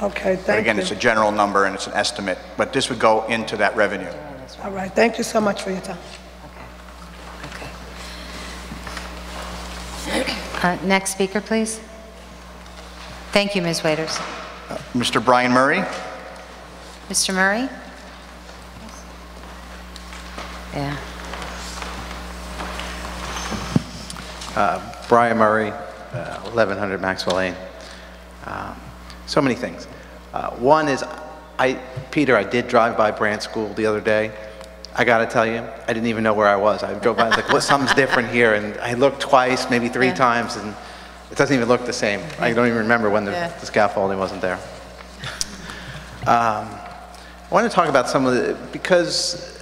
Okay, thank you. But again, it's a general number and it's an estimate, but this would go into that revenue. All right, thank you so much for your time. Next speaker, please. Thank you, Ms. Waiters. Mr. Brian Murray. Mr. Murray? Yeah. Brian Murray, 1100 Maxwell Lane. So many things. One is, Peter, I did drive by Brant School the other day. I got to tell you, I didn't even know where I was. I drove by, I was like, something's different here, and I looked twice, maybe 3 times, and it doesn't even look the same. I don't even remember when the scaffolding wasn't there. I want to talk about some of the, because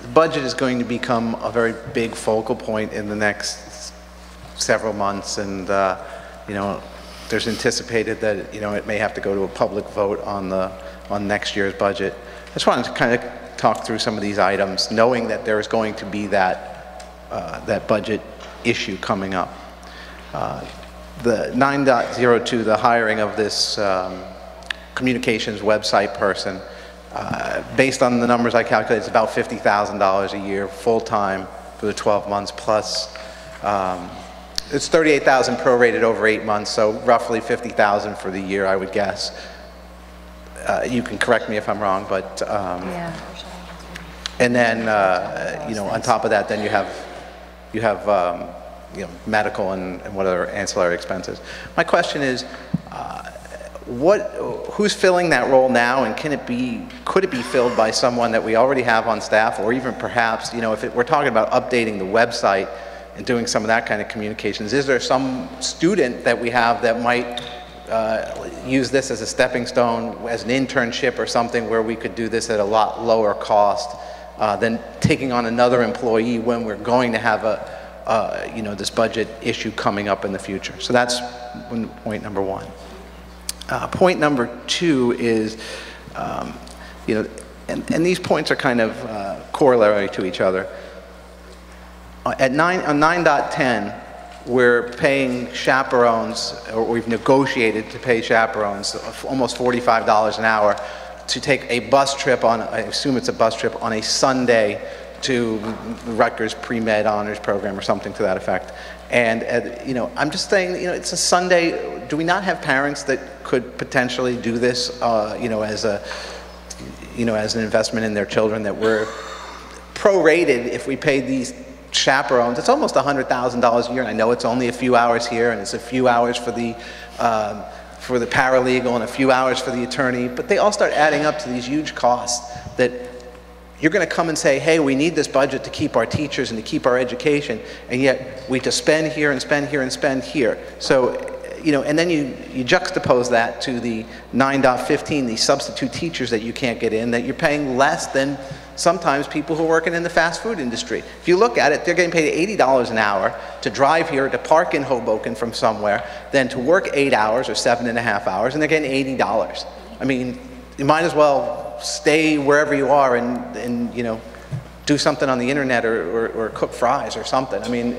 the budget is going to become a very big focal point in the next several months, and you know, there's anticipated that, it may have to go to a public vote on next year's budget. I just wanted to kind of talk through some of these items, knowing that there is going to be that budget issue coming up. The 9.02, the hiring of this communications website person, based on the numbers I calculated, it's about $50,000 a year full-time for the 12 months plus. It's $38,000 prorated over 8 months, so roughly $50,000 for the year, I would guess. You can correct me if I'm wrong, but Yeah. and then on top of that, then you have medical and what other ancillary expenses. My question is, who's filling that role now, and could it be filled by someone that we already have on staff, or even perhaps, if we're talking about updating the website and doing some of that kind of communications, is there some student that we have that might use this as a stepping stone, as an internship or something, where we could do this at a lot lower cost than taking on another employee when we're going to have this budget issue coming up in the future? So that's point number one. Point number two is, and these points are kind of corollary to each other. On 9.10, we're paying chaperones, or we've negotiated to pay chaperones almost $45 an hour to take a bus trip on, I assume it's a bus trip, on a Sunday to the Rutgers pre-med honors program or something to that effect. And I'm just saying, it's a Sunday. Do we not have parents that could potentially do this, as an investment in their children, that we're prorated if we pay these chaperones? It's almost $100,000 a year, and I know it's only a few hours here, and it's a few hours for the paralegal and a few hours for the attorney, but they all start adding up to these huge costs that you're going to come and say, hey, we need this budget to keep our teachers and to keep our education, and yet we just spend here and spend here and spend here. So, and then you juxtapose that to the 9.15, the substitute teachers that you can't get in, that you're paying less than sometimes people who are working in the fast food industry. If you look at it, they're getting paid $80 an hour to drive here, to park in Hoboken from somewhere, then to work 8 hours or 7.5 hours, and they're getting $80. I mean, you might as well stay wherever you are and do something on the internet or cook fries or something. I mean,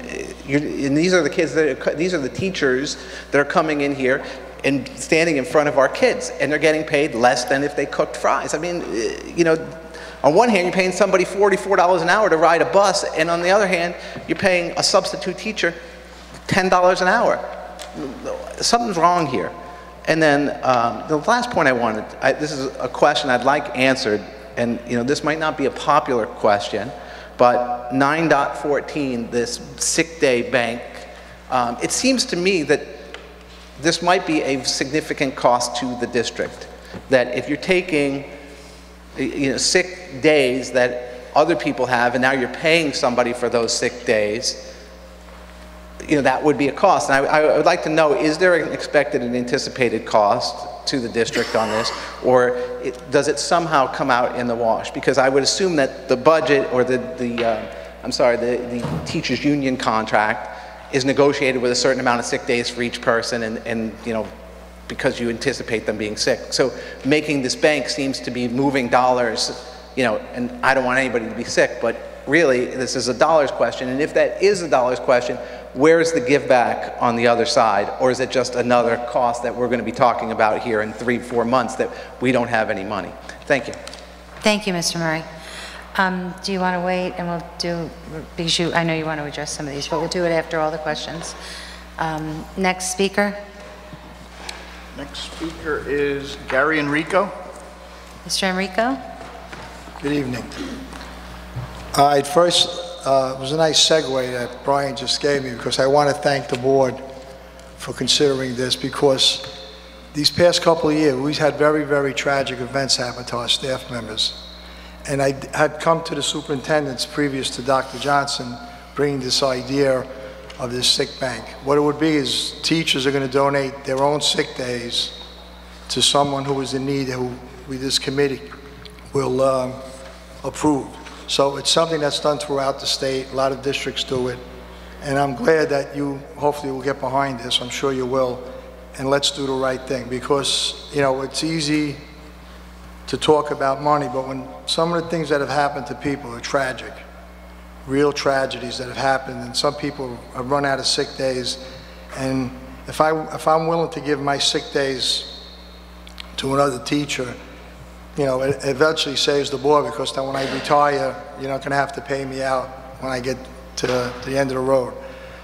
and these are the kids these are the teachers that are coming in here and standing in front of our kids, and they're getting paid less than if they cooked fries. I mean, on one hand, you're paying somebody $44 an hour to ride a bus, and on the other hand, you're paying a substitute teacher $10 an hour. Something's wrong here. And then the last point I wanted, this is a question I'd like answered, and this might not be a popular question, but 9.14, this sick day bank, it seems to me that this might be a significant cost to the district. That if you're taking sick days that other people have, and now you're paying somebody for those sick days, that would be a cost. And I would like to know, is there an expected and anticipated cost to the district on this, or does it somehow come out in the wash? Because I would assume that the budget, or the teachers' union contract is negotiated with a certain amount of sick days for each person, and because you anticipate them being sick. So making this bank seems to be moving dollars, and I don't want anybody to be sick, but really this is a dollars question, and if that is a dollars question, where's the give back on the other side? Or is it just another cost that we're going to be talking about here in 3-4 months that we don't have any money? Thank you. Thank you, Mr. Murray. Do you want to wait, and we'll do, because I know you want to address some of these, but we'll do it after all the questions. Next speaker. Next speaker is Gary Enrico. Mr. Enrico? Good evening. First, it was a nice segue that Brian just gave me, because I want to thank the board for considering this, because these past couple of years, we've had very, very tragic events happen to our staff members. And I had come to the superintendents previous to Dr. Johnson bringing this idea of this sick bank. What it would be is teachers are going to donate their own sick days to someone who is in need, who this committee will approve. So it's something that's done throughout the state. A lot of districts do it. And I'm glad that you hopefully will get behind this. I'm sure you will. and let's do the right thing, because, you know, it's easy to talk about money, but when some of the things that have happened to people are tragic, real tragedies that have happened, and some people have run out of sick days, and if I'm willing to give my sick days to another teacher, you know, it eventually saves the board, because then when I retire, you're not going to have to pay me out when I get to the end of the road.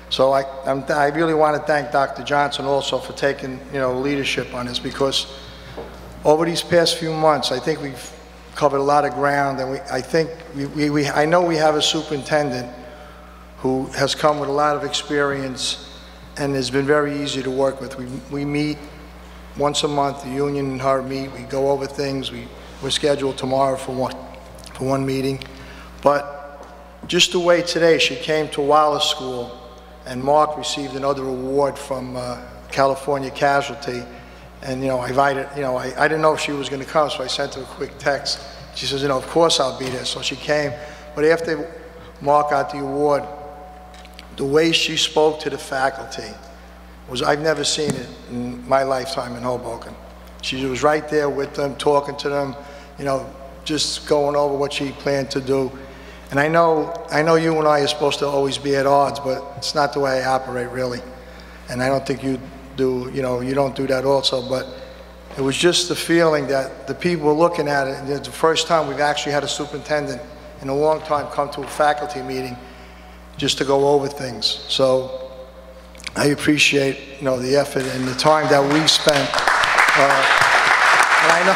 So I really want to thank Dr. Johnson also for taking, you know, leadership on this, because over these past few months, I think we've covered a lot of ground, and I know we have a superintendent who has come with a lot of experience and has been very easy to work with. We meet once a month, the union and her meet, we go over things, we're scheduled tomorrow for one meeting. But just the way today, she came to Wallace School, and Mark received another award from California Casualty. And, you know, I invited, you know, I didn't know if she was going to come, so I sent her a quick text. She says, you know, of course I'll be there. So she came. But after Mark got the award, the way she spoke to the faculty was, I've never seen it in my lifetime in Hoboken. She was right there with them, talking to them, you know, just going over what she planned to do. And I know you and I are supposed to always be at odds, but it's not the way I operate, really. And I don't think you do, you know, you don't do that also, but it was just the feeling that the people were looking at it, and it's the first time we've actually had a superintendent in a long time come to a faculty meeting just to go over things. So I appreciate, you know, the effort and the time that we spent. And I know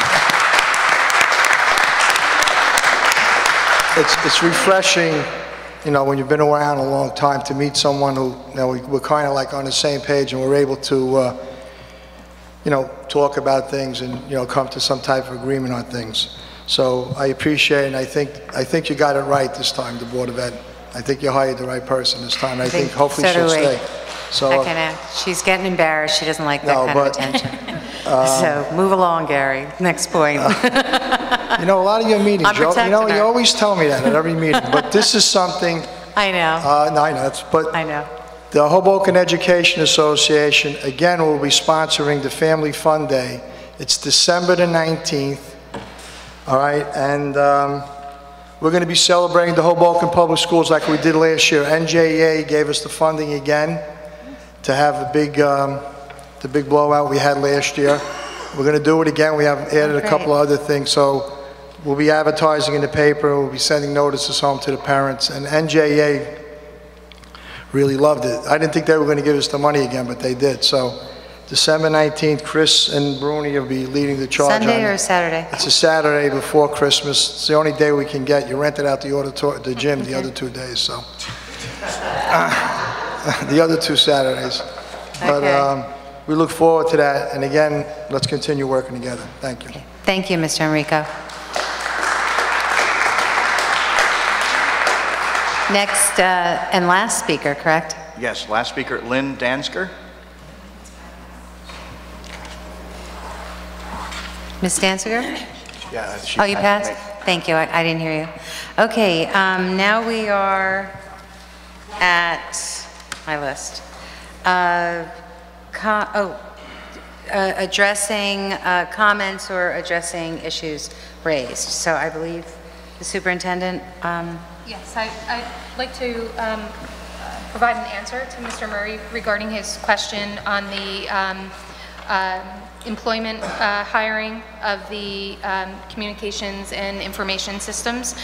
it's refreshing, you know, when you've been around a long time, to meet someone who, you know, we're kind of like on the same page, and we're able to, you know, talk about things and, you know, come to some type of agreement on things. So I appreciate it, and I think you got it right this time, the Board of Ed. I think you hired the right person this time. I think hopefully she'll stay. So she's getting embarrassed. She doesn't like that kind of attention. So move along, Gary. Next point. You know, a lot of your meetings, you always tell me that at every meeting, but this is something. I know. No, I know. I know. The Hoboken Education Association, again, will be sponsoring the Family Fun Day. It's December the 19th, all right? And we're going to be celebrating the Hoboken Public Schools like we did last year. NJEA gave us the funding again to have the big blowout we had last year. We're going to do it again. We have added a couple of other things. So we'll be advertising in the paper. We'll be sending notices home to the parents. And NJEA really loved it. I didn't think they were going to give us the money again, but they did. So December 19th, Chris and Bruni will be leading the charge. Sunday or Saturday? It's a Saturday before Christmas. It's the only day we can get. You rented out the gym the other 2 days, so. The other 2 Saturdays. But we look forward to that. And again, let's continue working together. Thank you. Okay. Thank you, Mr. Enrico. Next and last speaker, correct? Yes, last speaker, Lynn Dansker. Ms. Danziger? Yeah. Oh, you passed? Thank you. I didn't hear you. Okay, now we are at my list. Addressing comments or addressing issues raised. So I believe the superintendent. Yes, I'd like to provide an answer to Mr. Murray regarding his question on the employment hiring of the communications and information systems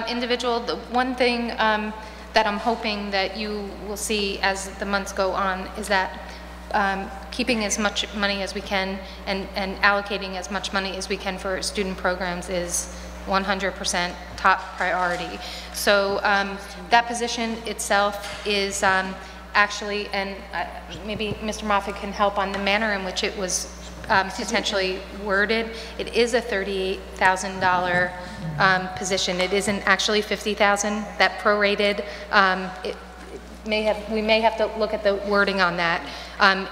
individual. The one thing that I'm hoping that you will see as the months go on is that keeping as much money as we can and allocating as much money as we can for student programs is 100% top priority. So that position itself is actually, and maybe Mr. Moffett can help on the manner in which it was potentially worded. It is a $38,000 position. It isn't actually $50,000. That prorated. We may have to look at the wording on that.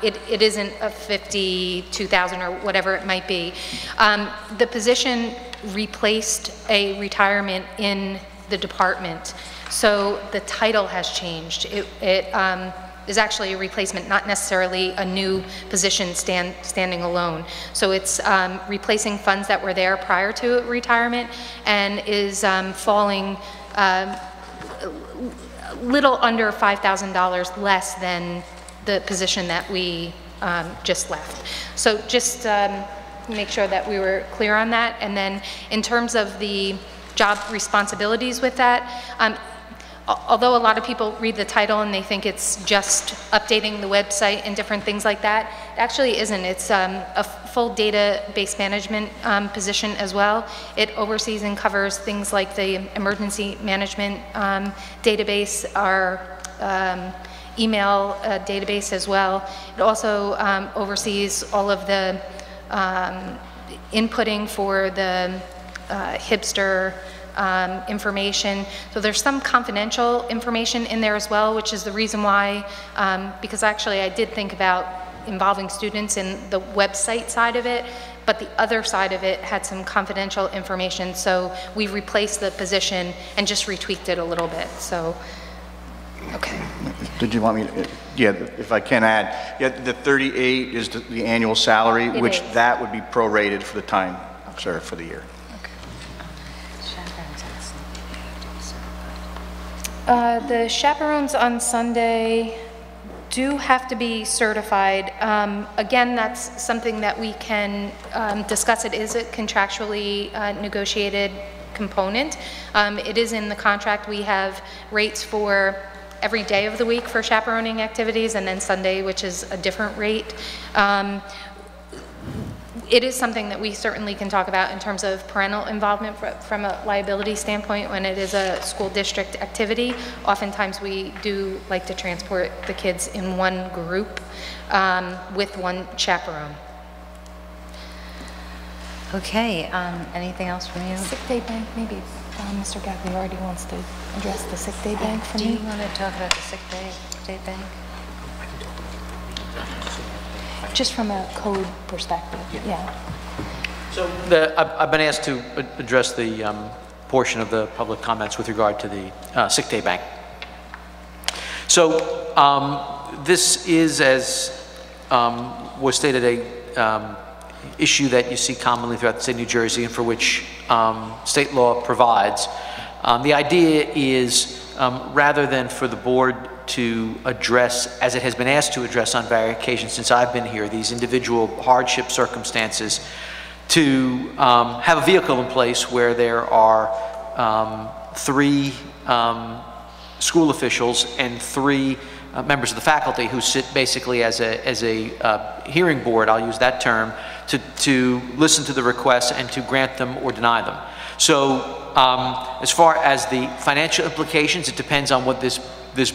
It isn't a $52,000 or whatever it might be. The position replaced a retirement in the department, so the title has changed. is actually a replacement, not necessarily a new position standing alone. So it's replacing funds that were there prior to retirement and is falling little under $5,000 less than the position that we just left. So just make sure that we were clear on that. And then in terms of the job responsibilities with that, although a lot of people read the title and they think it's just updating the website and different things like that, it actually isn't. It's a full database management position as well. It oversees and covers things like the emergency management database, our email database as well. It also oversees all of the inputting for the hipster information. So there's some confidential information in there as well, which is the reason why, because actually I did think about involving students in the website side of it, but the other side of it had some confidential information. So we replaced the position and just retweaked it a little bit. So, okay. Did you want me to, yeah, if I can add, yeah, the 38 is the annual salary, It which is. that would be prorated for the time served for the year. The chaperones on Sunday do have to be certified. Again, that's something that we can discuss. It is a contractually negotiated component. It is in the contract. We have rates for every day of the week for chaperoning activities, and then Sunday, which is a different rate. It is something that we certainly can talk about in terms of parental involvement from a liability standpoint when it is a school district activity. Oftentimes we do like to transport the kids in one group with one chaperone. Okay, anything else from you? Sick day bank, maybe Mr. Gagliardi wants to address the sick day bank for Do me. you want to talk about the sick day bank? Just from a code perspective, yeah. So I've been asked to address the portion of the public comments with regard to the sick day bank. So this is, as was stated, a issue that you see commonly throughout the state of New Jersey and for which state law provides. The idea is rather than for the board to address, as it has been asked to address on various occasions since I've been here, these individual hardship circumstances, to have a vehicle in place where there are 3 school officials and 3 members of the faculty who sit basically as a hearing board, I'll use that term, to listen to the requests and to grant them or deny them. So as far as the financial implications, it depends on what this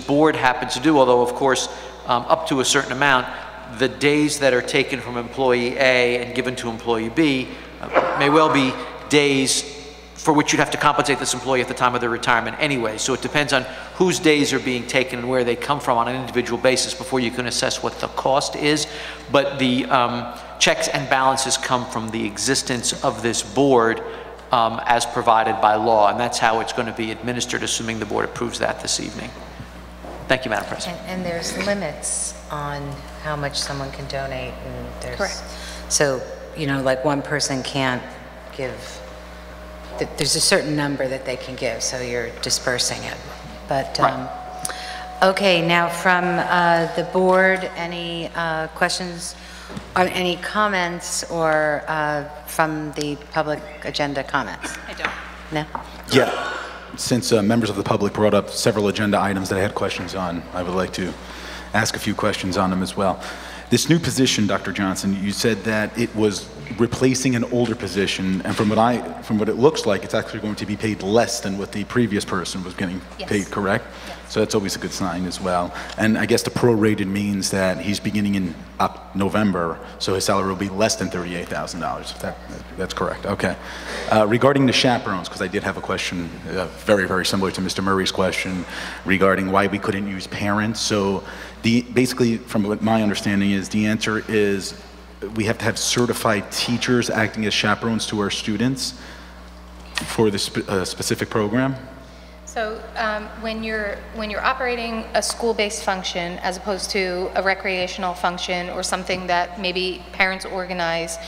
board happens to do, although of course up to a certain amount, the days that are taken from employee A and given to employee B may well be days for which you'd have to compensate this employee at the time of their retirement anyway. So it depends on whose days are being taken and where they come from on an individual basis before you can assess what the cost is. But the checks and balances come from the existence of this board as provided by law, and that's how it's going to be administered, assuming the board approves that this evening. Thank you, Madam President. And there's limits on how much someone can donate, and there's... Correct. So, you know, like one person can't give, there's a certain number that they can give, so you're dispersing it. But, Right. Okay, now from the board, any questions, or any comments, or from the public agenda comments? I don't. No? Yeah. Since members of the public brought up several agenda items that I had questions on, I would like to ask a few questions on them as well. This new position, Dr. Johnson, you said that it was replacing an older position, and from what it looks like, it's actually going to be paid less than what the previous person was getting paid, correct? Yes. So that's always a good sign as well. And I guess the prorated means that he's beginning in November, so his salary will be less than $38,000. That's correct. Okay. Regarding the chaperones, because I did have a question very, very similar to Mr. Murray's question regarding why we couldn't use parents. So basically, from what my understanding is, the answer is we have to have certified teachers acting as chaperones to our students for this specific program. So when you're operating a school-based function as opposed to a recreational function or something that maybe parents organize,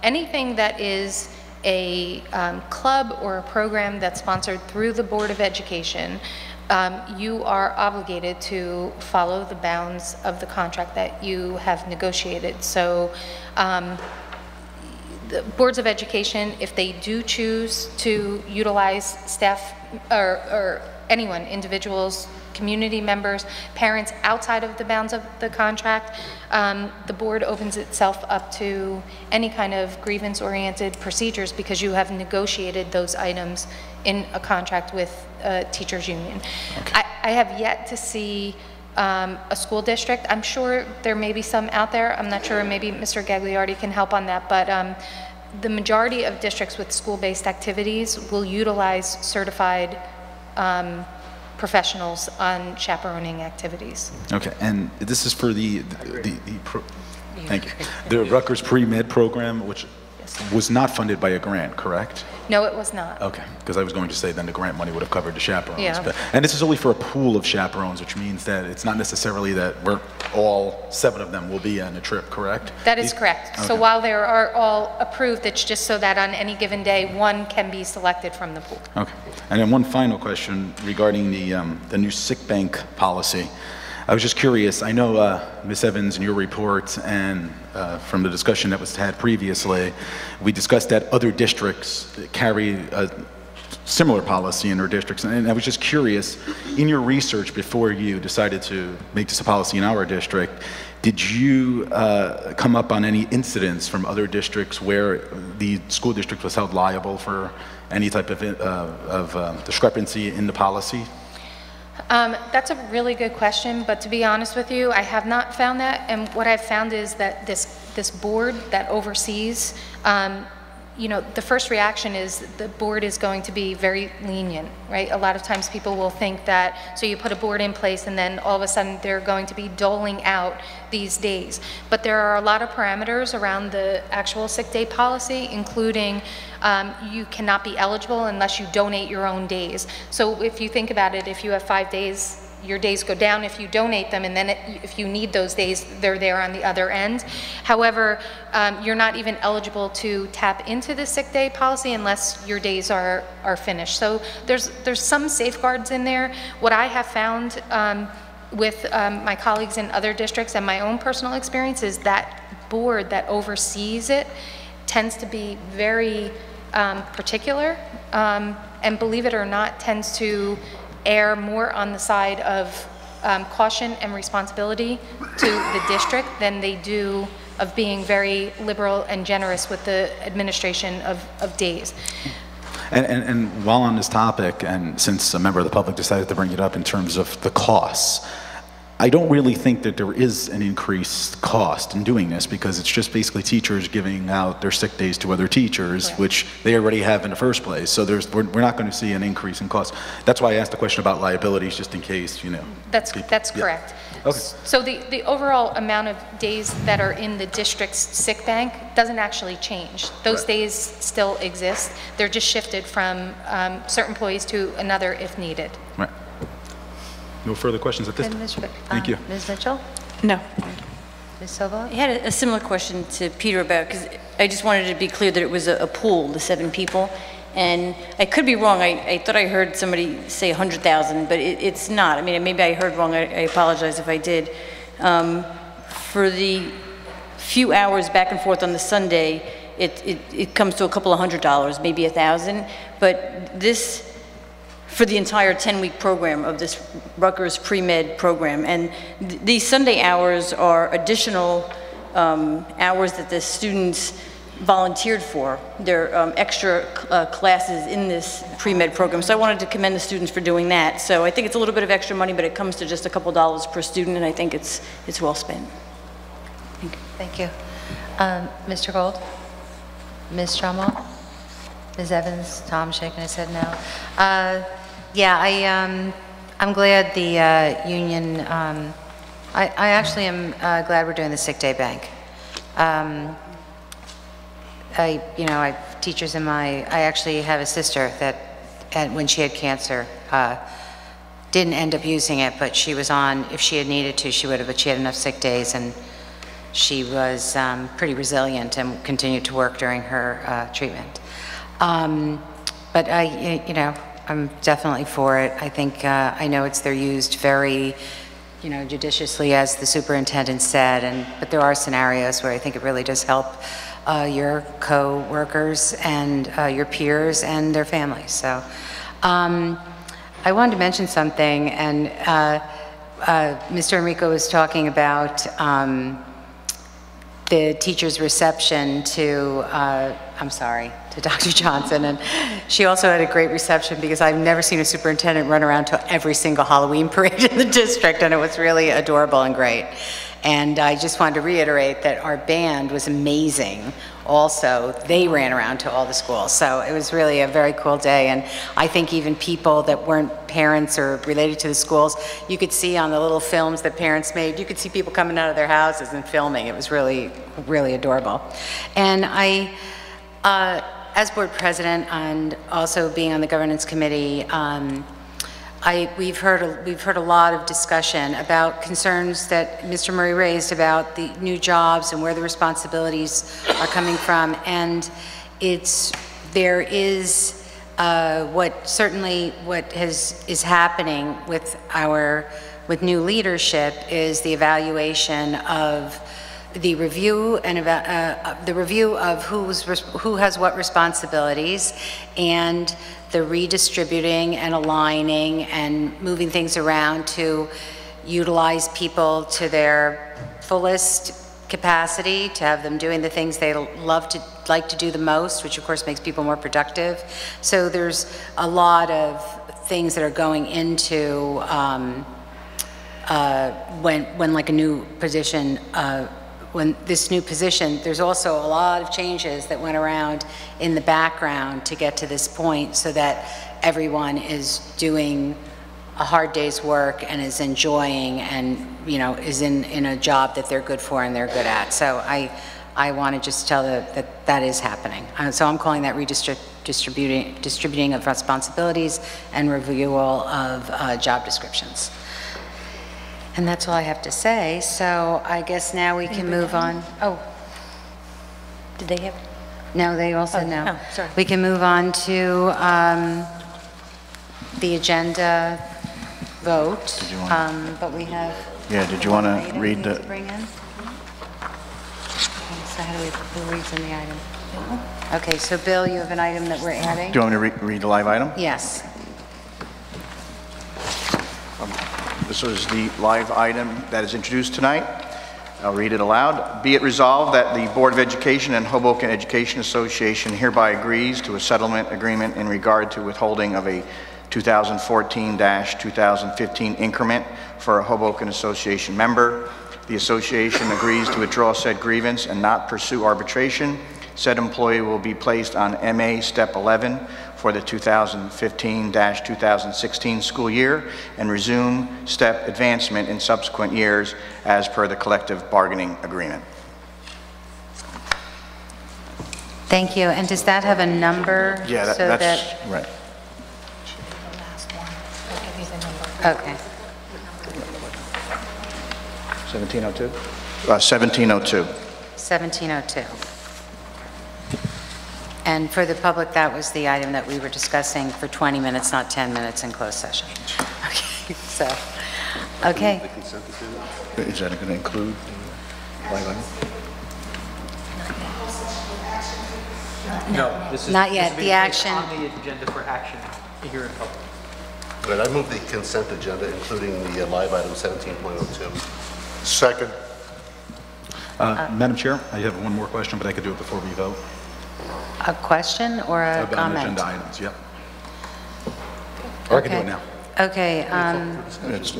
anything that is a club or a program that's sponsored through the Board of Education, you are obligated to follow the bounds of the contract that you have negotiated. So the boards of education, if they do choose to utilize staff or anyone, individuals, community members, parents outside of the bounds of the contract, the board opens itself up to any kind of grievance-oriented procedures because you have negotiated those items in a contract with a teachers union. Okay. I have yet to see a school district. I'm sure there may be some out there. I'm not sure, maybe Mr. Gagliardi can help on that, but the majority of districts with school-based activities will utilize certified professionals on chaperoning activities. Okay, and this is for thank you. The Rutgers Pre-Med program, which was not funded by a grant, correct? No, it was not. Okay, because I was going to say then the grant money would have covered the chaperones. Yeah. But, and this is only for a pool of chaperones, which means that it's not necessarily that all 7 of them will be on the trip, correct? That is correct. Okay. So while they are all approved, it's just so that on any given day, one can be selected from the pool. Okay. And then one final question regarding the new sick bank policy. I was just curious, I know Ms. Evans, in your report and from the discussion that was had previously, we discussed that other districts carry a similar policy in their districts. And I was just curious, in your research before you decided to make this a policy in our district, did you come up on any incidents from other districts where the school district was held liable for any type of discrepancy in the policy? That's a really good question, but to be honest with you, I have not found that. And what I've found is that this board that oversees, you know, the first reaction is the board is going to be very lenient, right? A lot of times people will think that, so you put a board in place and then all of a sudden they're going to be doling out these days. But there are a lot of parameters around the actual sick day policy, including you cannot be eligible unless you donate your own days. So if you think about it, if you have 5 days, your days go down if you donate them, and then if you need those days, they're there on the other end. However, you're not even eligible to tap into the sick day policy unless your days are finished. So there's some safeguards in there. What I have found with my colleagues in other districts and my own personal experience is that board that oversees it tends to be very particular, and believe it or not, tends to err more on the side of caution and responsibility to the district than they do of being very liberal and generous with the administration of days. And while on this topic, and since a member of the public decided to bring it up in terms of the costs, I don't really think that there is an increased cost in doing this because it's just basically teachers giving out their sick days to other teachers, right, which they already have in the first place. So we're not going to see an increase in cost. That's why I asked the question about liabilities, just in case, you know. That's correct. Yeah. Okay. So the overall amount of days that are in the district's sick bank doesn't actually change. Those right. days still exist. They're just shifted from certain employees to another if needed. Right. No further questions at this time. Thank you. Ms. Mitchell? No. Ms. Silva? I had a similar question to Peter about, because I just wanted to be clear that it was a pool, the 7 people. And I could be wrong. I thought I heard somebody say 100,000, but it's not. I mean, maybe I heard wrong. I apologize if I did. For the few hours back and forth on the Sunday, it comes to a couple of $100, maybe 1,000. But this, for the entire 10-week program of this Rutgers Pre-Med program. And these Sunday hours are additional hours that the students volunteered for. They're extra classes in this pre-med program. So I wanted to commend the students for doing that. So I think it's a little bit of extra money, but it comes to just a couple dollars per student, and I think it's well spent. Thank you. Mr. Gold? Ms. Trammell? Ms. Evans? Tom shaking his head no. Yeah, I'm glad the union, I actually am glad we're doing the sick day bank. I have teachers in I actually have a sister that and when she had cancer, didn't end up using it, but she was on, if she had needed to, she would have, but she had enough sick days, and she was pretty resilient and continued to work during her treatment. But I'm definitely for it. I think, I know they're used very, judiciously, as the superintendent said, but there are scenarios where I think it really does help your co-workers and your peers and their families. So I wanted to mention something, and Mr. Enrico was talking about the teacher's reception to, to Dr. Johnson, and she also had a great reception because I've never seen a superintendent run around to every single Halloween parade in the district, and it was really adorable and great. And I just wanted to reiterate that our band was amazing. Also, they ran around to all the schools, so it was really a very cool day. And I think even people that weren't parents or related to the schools, you could see on the little films that parents made, you could see people coming out of their houses and filming. It was really, really adorable. And as board president and also being on the governance committee, we've heard a lot of discussion about concerns that Mr. Murray raised about the new jobs and where the responsibilities are coming from, and there is what is happening with new leadership is the evaluation of the review of who has what responsibilities, and the redistributing and aligning and moving things around to utilize people to their fullest capacity, to have them doing the things they like to do the most, which of course makes people more productive. So there's a lot of things that are going into when like a new position, when this new position, there's also a lot of changes that went around in the background to get to this point so that everyone is doing a hard day's work and is enjoying and, is in a job that they're good for and they're good at. So I want to just tell that is happening. So I'm calling that distributing of responsibilities and reviewal of job descriptions. And that's all I have to say. So I guess now we can move on. Oh, did they have? No, they all said no. Oh, sorry. We can move on to the agenda vote. Did you want but we have. Yeah, did you want to read the? Bring in? Okay, so who reads in the item? Okay, so Bill, you have an item that we're adding? Do you want me to read the live item? Yes. This is the live item that is introduced tonight. I'll read it aloud. Be it resolved that the Board of Education and Hoboken Education Association hereby agrees to a settlement agreement in regard to withholding of a 2014-2015 increment for a Hoboken Association member. The association agrees to withdraw said grievance and not pursue arbitration. Said employee will be placed on MA Step 11 for the 2015-2016 school year and resume step advancement in subsequent years as per the collective bargaining agreement. Thank you. And does that have a number? Yeah, that's right. Okay. 1702? 1702. 1702. And for the public, that was the item that we were discussing for 20 minutes, not 10 minutes in closed session. Okay, so, okay. Is that going to include the live item? No, this is not yet. The action on the agenda for action here in public. Right, I move the consent agenda, including the live item 17.02. Second. Madam Chair, I have one more question, but I could do it before we vote. A question or a About comment? agenda items, yeah. Or I can do it now. Okay. It's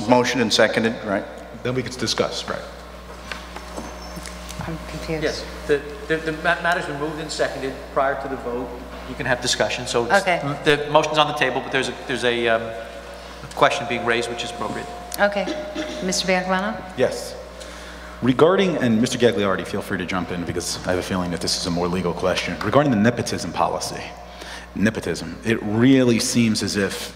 motion and seconded, right? Then we can discuss, right? I'm confused. Yes, the matter's been moved and seconded prior to the vote. You can have discussion. So okay. The motion's on the table, but there's a question being raised, which is appropriate. Okay. Mr. Biancamano? Yes. Regarding, and Mr. Gagliardi, feel free to jump in because I have a feeling that this is a more legal question. Regarding the nepotism policy, nepotism. It really seems as if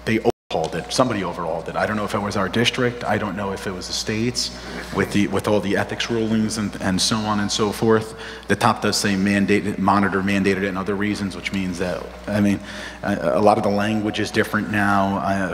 they overhauled it. Somebody overhauled it. I don't know if it was our district. I don't know if it was the states with all the ethics rulings and so on and so forth. The top does say mandated it, and other reasons, which means that, I mean, a lot of the language is different now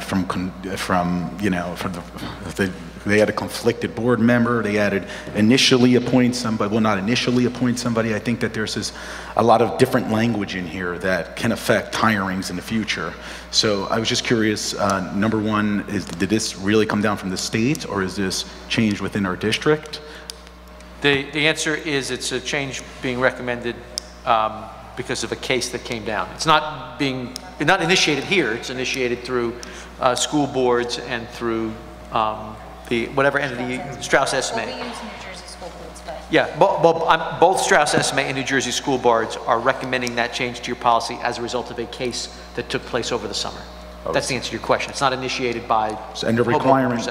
they had a conflicted board member. They added initially appoint somebody, well, not initially appoint somebody. I think that there's a lot of different language in here that can affect hirings in the future. So I was just curious, number one, did this really come down from the state, or is this change within our district? The answer is it's a change being recommended because of a case that came down. It's not initiated here. It's initiated through school boards and through whatever entity, Strauss Esme. Well, we use New Jersey school boards, but. Yeah, both Strauss Esme and New Jersey school boards are recommending that change to your policy as a result of a case that took place over the summer. Okay. That's the answer to your question. It's not initiated by. And they're requiring,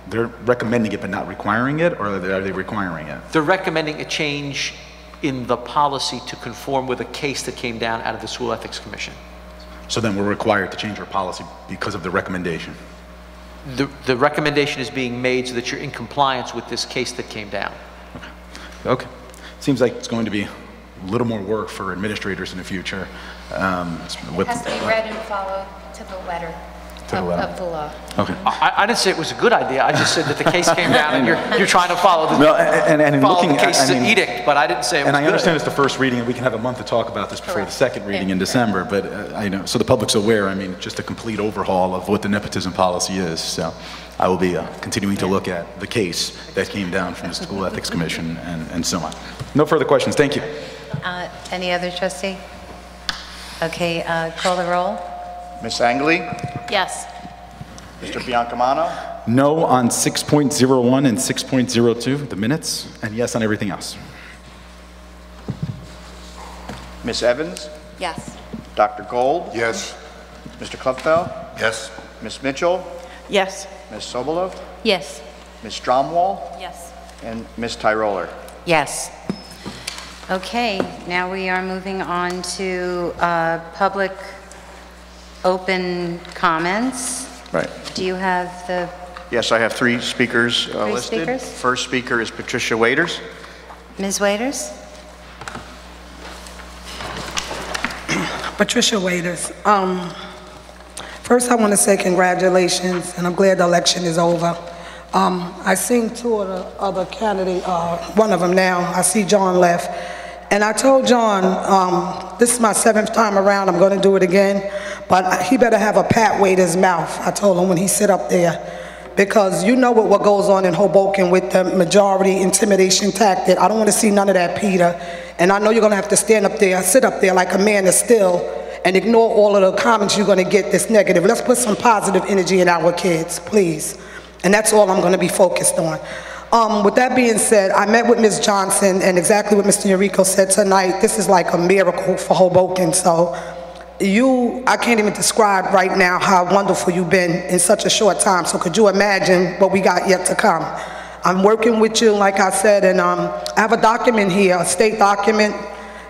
they're recommending it but not requiring it, or are they requiring it? They're recommending a change in the policy to conform with a case that came down out of the School Ethics Commission. So then we're required to change our policy because of the recommendation? The recommendation is being made so that you're in compliance with this case that came down. Okay. Seems like it's going to be a little more work for administrators in the future. It has to be read and followed to the letter of the law. Okay. I didn't say it was a good idea. I just said that the case came down and you're trying to follow the, the case's edict, but I didn't say it was good. And I understand it's the first reading, and we can have a month to talk about this before the second reading in December, but I know, so the public's aware, I mean, just a complete overhaul of what the nepotism policy is. So I will be continuing to look at the case that came down from the School Ethics Commission and so on. No further questions. Thank you. Any other trustee? Okay, call the roll. Ms. Angley? Yes. Mr. Biancamano? No on 6.01 and 6.02, the minutes, and yes on everything else. Ms. Evans? Yes. Dr. Gold? Yes. Mr. Klupfel? Yes. Ms. Mitchell? Yes. Ms. Sobolov? Yes. Ms. Stromwall? Yes. And Ms. Tyroller? Yes. Okay, now we are moving on to public open comments. Right. Do you have the... Yes, I have three speakers listed. Speakers? First speaker is Patricia Waiters. Ms. Waiters? Patricia Waiters. First, I want to say congratulations, and I'm glad the election is over. I seen two of the other candidates, one of them now. I see John left. And I told John, this is my 7th time around, I'm going to do it again, but he better have a pat Waiters mouth, I told him when he sit up there. Because you know what goes on in Hoboken with the majority intimidation tactic. I don't want to see none of that, Peter. And I know you're going to have to stand up there, sit up there like a man that's still, and ignore all of the comments you're going to get that's negative. Let's put some positive energy in our kids, please. And that's all I'm going to be focused on. With that being said, I met with Ms. Johnson, and exactly what Mr. Yuriko said tonight, this is like a miracle for Hoboken. So I can't even describe right now how wonderful you've been in such a short time. So could you imagine what we got yet to come? I'm working with you, like I said, and I have a document here, a state document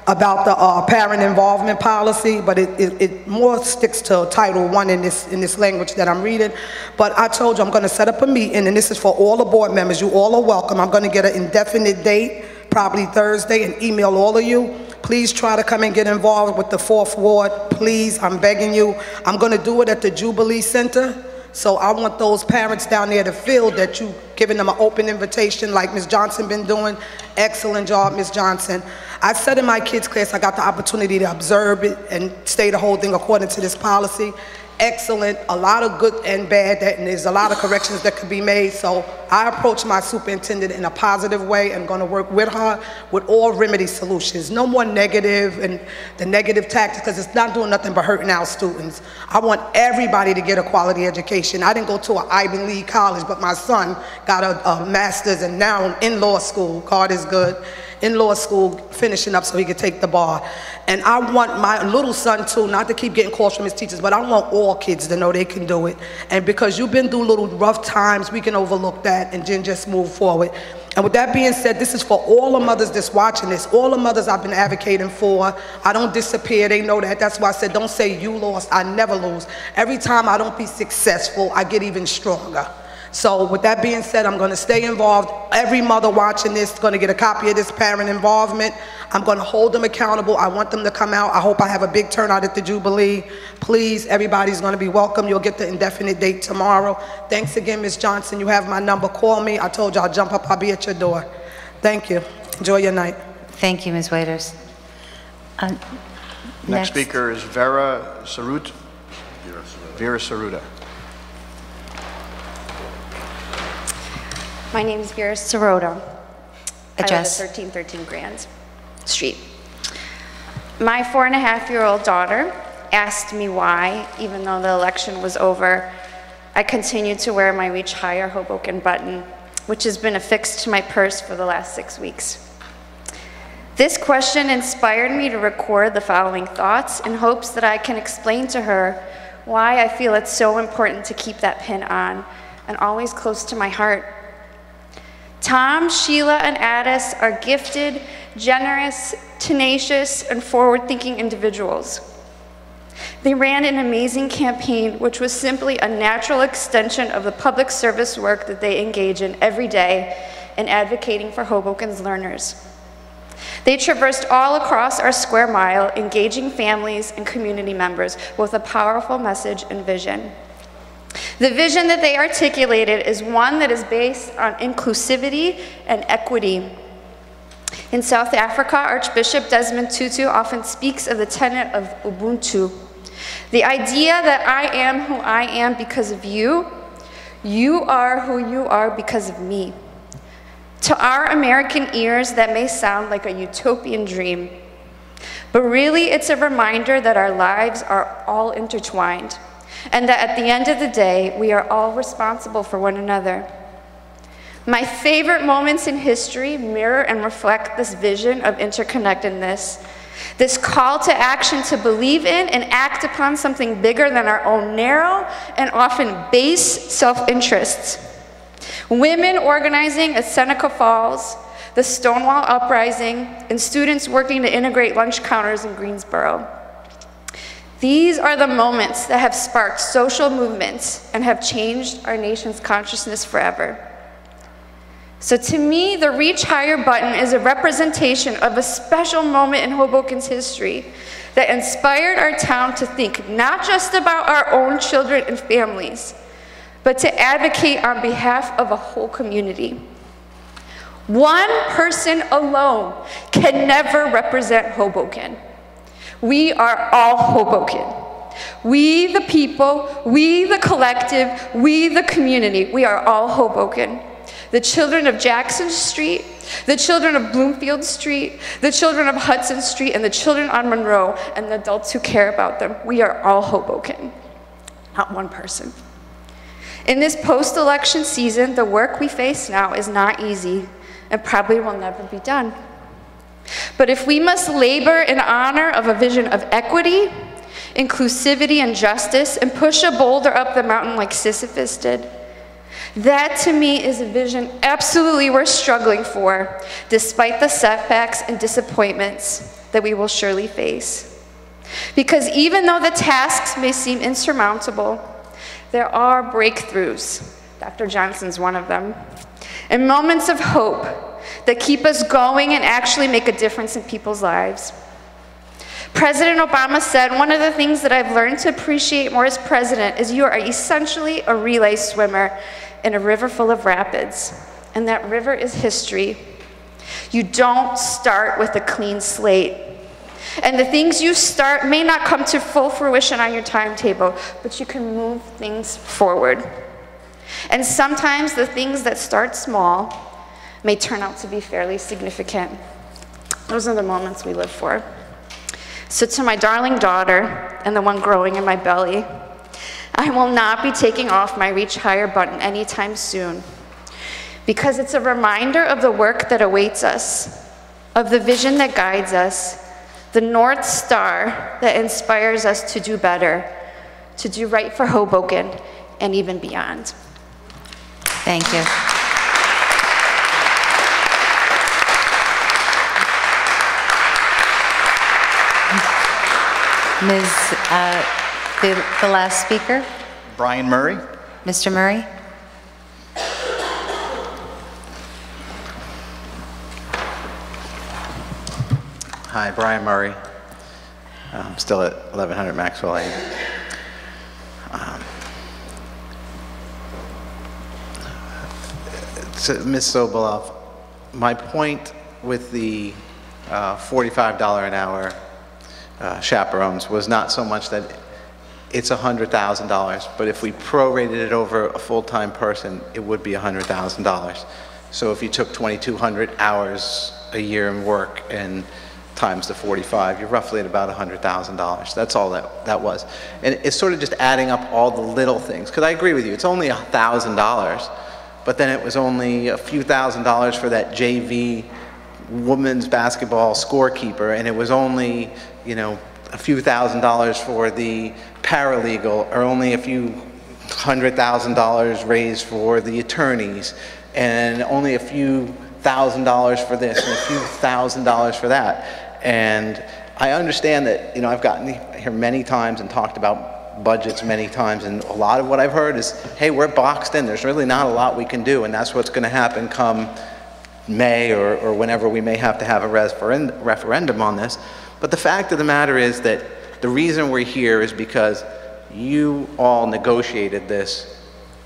about the parent involvement policy, but it more sticks to Title I in this language that I'm reading. But I told you I'm going to set up a meeting, and this is for all the board members. You all are welcome. I'm going to get an indefinite date, probably Thursday, and email all of you. Please try to come and get involved with the 4th Ward. Please, I'm begging you. I'm going to do it at the Jubilee Center. So I want those parents down there to feel that you giving them an open invitation like Ms. Johnson been doing. Excellent job, Ms. Johnson. I said in my kids' class, I got the opportunity to observe it and stay the whole thing according to this policy. Excellent, a lot of good and bad, and there's a lot of corrections that could be made. So I approach my superintendent in a positive way. I'm going to work with her with all remedy solutions. No more negative and the negative tactics, because it's not doing nothing but hurting our students. I want everybody to get a quality education. I didn't go to an Ivy League college, but my son got a master's and now in law school. God is good. In law school, finishing up so he could take the bar. And I want my little son too, not to keep getting calls from his teachers, but I want all kids to know they can do it. And because you've been through little rough times, we can overlook that and then just move forward. And with that being said, this is for all the mothers that's watching this, all the mothers I've been advocating for. I don't disappear, they know that. That's why I said, don't say you lost, I never lose. Every time I don't be successful, I get even stronger. So with that being said, I'm gonna stay involved. Every mother watching this is gonna get a copy of this parent involvement. I'm gonna hold them accountable. I want them to come out. I hope I have a big turnout at the Jubilee. Please, everybody's gonna be welcome. You'll get the indefinite date tomorrow. Thanks again, Ms. Johnson. You have my number. Call me. I told you I'll jump up. I'll be at your door. Thank you. Enjoy your night. Thank you, Ms. Waiters. Next speaker is Vera Saruta. Vera Saruta. My name is Vera Sirota. Address. I live at 1313 Grand Street. My 4.5-year-old daughter asked me why, even though the election was over, I continued to wear my Reach Higher Hoboken button, which has been affixed to my purse for the last 6 weeks. This question inspired me to record the following thoughts in hopes that I can explain to her why I feel it's so important to keep that pin on and always close to my heart. Tom, Sheila, and Addis are gifted, generous, tenacious, and forward-thinking individuals. They ran an amazing campaign, which was simply a natural extension of the public service work that they engage in every day in advocating for Hoboken's learners. They traversed all across our square mile, engaging families and community members with a powerful message and vision. The vision that they articulated is one that is based on inclusivity and equity. In South Africa, Archbishop Desmond Tutu often speaks of the tenet of Ubuntu, the idea that I am who I am because of you, you are who you are because of me. To our American ears, that may sound like a utopian dream, but really it's a reminder that our lives are all intertwined, and that at the end of the day, we are all responsible for one another. My favorite moments in history mirror and reflect this vision of interconnectedness, this call to action to believe in and act upon something bigger than our own narrow and often base self-interests. Women organizing at Seneca Falls, the Stonewall Uprising, and students working to integrate lunch counters in Greensboro. These are the moments that have sparked social movements and have changed our nation's consciousness forever. So to me, the Reach Higher button is a representation of a special moment in Hoboken's history that inspired our town to think not just about our own children and families, but to advocate on behalf of a whole community. One person alone can never represent Hoboken. We are all Hoboken. We the people, we the collective, we the community, we are all Hoboken. The children of Jackson Street, the children of Bloomfield Street, the children of Hudson Street, and the children on Monroe, and the adults who care about them. We are all Hoboken, not one person. In this post-election season, the work we face now is not easy and probably will never be done. But if we must labor in honor of a vision of equity, inclusivity, and justice, and push a boulder up the mountain like Sisyphus did, that to me is a vision absolutely worth struggling for, despite the setbacks and disappointments that we will surely face. Because even though the tasks may seem insurmountable, there are breakthroughs. Dr. Johnson's one of them. And moments of hope that keep us going and actually make a difference in people's lives. President Obama said, one of the things that I've learned to appreciate more as president is you are essentially a relay swimmer in a river full of rapids. And that river is history. You don't start with a clean slate. And the things you start may not come to full fruition on your timetable, but you can move things forward. And sometimes the things that start small may turn out to be fairly significant. Those are the moments we live for. So to my darling daughter, and the one growing in my belly, I will not be taking off my Reach Higher button anytime soon, because it's a reminder of the work that awaits us, of the vision that guides us, the North Star that inspires us to do better, to do right for Hoboken, and even beyond. Thank you. Ms., the last speaker, Brian Murray. Mr. Murray. Hi, Brian Murray. I'm still at 1100 Maxwell Lane. So, Ms. Sobolov, my point with the $45 an hour chaperones was not so much that it's $100,000, but if we prorated it over a full-time person, it would be $100,000. So if you took 2,200 hours a year in work and times the 45, you're roughly at about $100,000. That's all that was. And it's sort of just adding up all the little things, because I agree with you, it's only $1,000, but then it was only a few $1,000s for that JV women's basketball scorekeeper, and it was only, you know, a few $1,000s for the paralegal, or only a few $100,000 raised for the attorneys, and only a few $1,000 for this and a few $1,000s for that. And I understand that, you know, I've gotten here many times and talked about budgets many times, and a lot of what I've heard is, hey, we're boxed in, there's really not a lot we can do, and that's what's going to happen come May or whenever we may have to have a referendum on this. But the fact of the matter is that the reason we're here is because you all negotiated this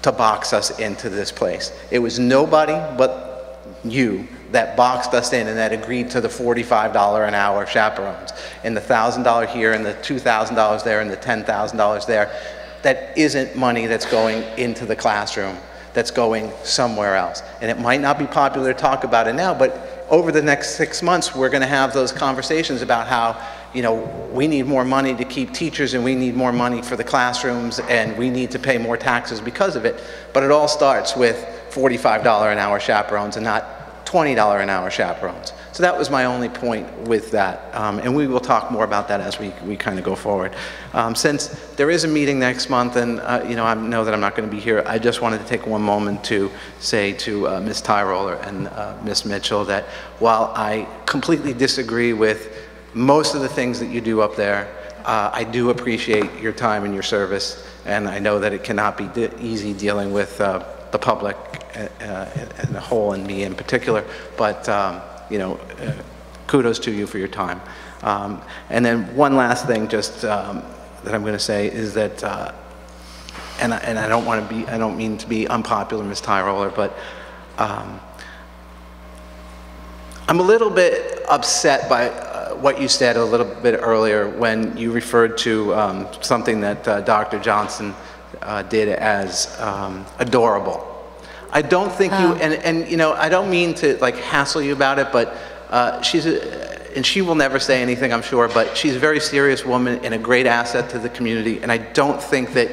to box us into this place. It was nobody but you that boxed us in and that agreed to the $45 an hour chaperones, and the $1,000 here and the $2,000 there and the $10,000 there. That isn't money that's going into the classroom, that's going somewhere else. And it might not be popular to talk about it now, but over the next 6 months, we're going to have those conversations about how, you know, we need more money to keep teachers, and we need more money for the classrooms, and we need to pay more taxes because of it. But it all starts with $45 an hour chaperones and not $20 an hour chaperones. So that was my only point with that. And we will talk more about that as we kind of go forward. Since there is a meeting next month, and you know, I know that I'm not going to be here, I just wanted to take one moment to say to Ms. Tyroller and Ms. Mitchell that while I completely disagree with most of the things that you do up there, I do appreciate your time and your service, and I know that it cannot be easy dealing with the public and the whole, and me in particular, but you know, kudos to you for your time. And then one last thing, just that I'm going to say is that, and I don't want to be, I don't mean to be unpopular, Ms. Tyroller, but I'm a little bit upset by what you said a little bit earlier when you referred to something that Dr. Johnson did as adorable. I don't think you, and you know, I don't mean to like hassle you about it, but and she will never say anything, I'm sure, but she's a very serious woman and a great asset to the community, and I don't think that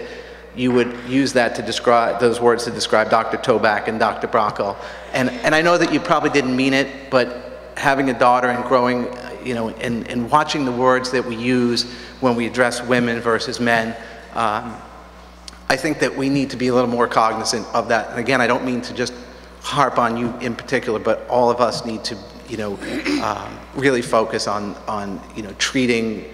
you would use that to describe, those words to describe Dr. Toback and Dr. Brockel. And I know that you probably didn't mean it, but having a daughter and growing, you know, and watching the words that we use when we address women versus men, I think that we need to be a little more cognizant of that. And again, I don't mean to just harp on you in particular, but all of us need to, you know, really focus on, you know, treating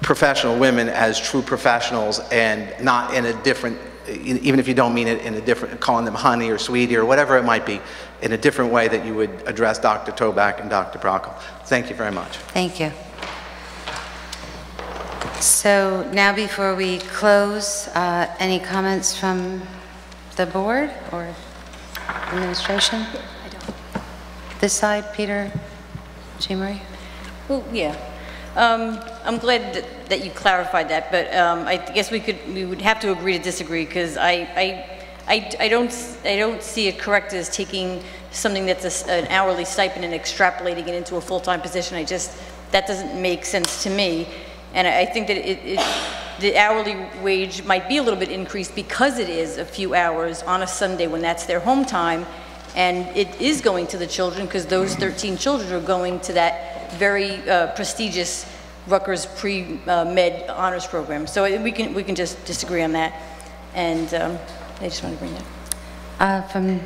professional women as true professionals and not in a different, even if you don't mean it in a different, calling them honey or sweetie or whatever it might be, in a different way that you would address Dr. Toback and Dr. Brockel. Thank you very much. Thank you. So now before we close, any comments from the board or administration? I don't. This side, Peter, Jean Marie? Well, yeah. I'm glad that you clarified that, but I guess we would have to agree to disagree, because I don't see it correct as taking something that's an hourly stipend and extrapolating it into a full-time position. That doesn't make sense to me. And I think that the hourly wage might be a little bit increased because it is a few hours on a Sunday when that's their home time, and it is going to the children, because those 13 children are going to that very prestigious Rutgers pre-med honors program. So we can just disagree on that, and I just want to bring that. From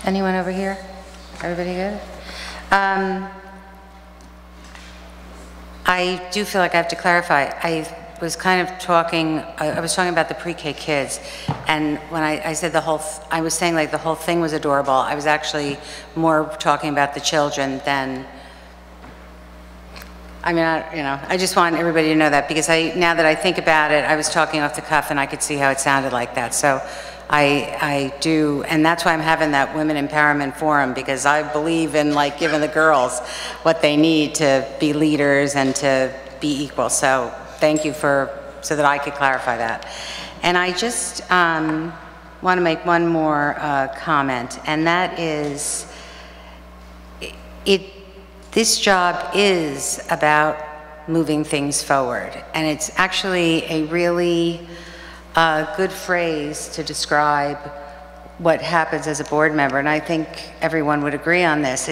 anyone over here? Everybody good? I do feel like I have to clarify. I was kind of talking, I was talking about the pre-K kids, and when I said I was saying like the whole thing was adorable, I was actually more talking about the children than, I mean, I just want everybody to know that, because now that I think about it, I was talking off the cuff and I could see how it sounded like that. So I do, and that's why I'm having that Women Empowerment Forum, because I believe in like giving the girls what they need to be leaders and to be equal. So thank you so that I could clarify that. And I just want to make one more comment, and that is, this job is about moving things forward, and it's actually a really good phrase to describe what happens as a board member, and I think everyone would agree on this.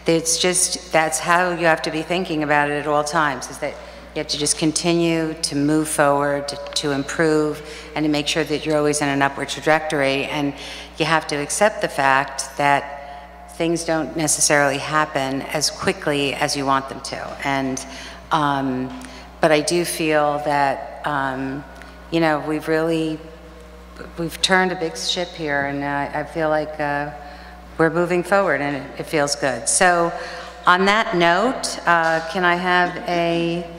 It's just, that's how you have to be thinking about it at all times, is that you have to just continue to move forward, to improve, and to make sure that you're always in an upward trajectory, and you have to accept the fact that things don't necessarily happen as quickly as you want them to. And, but I do feel that, you know, we've turned a big ship here, and I feel like we're moving forward, and it feels good. So on that note, can I have a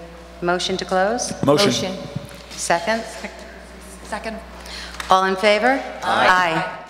motion to close? Motion. Second? Second. All in favor? Aye.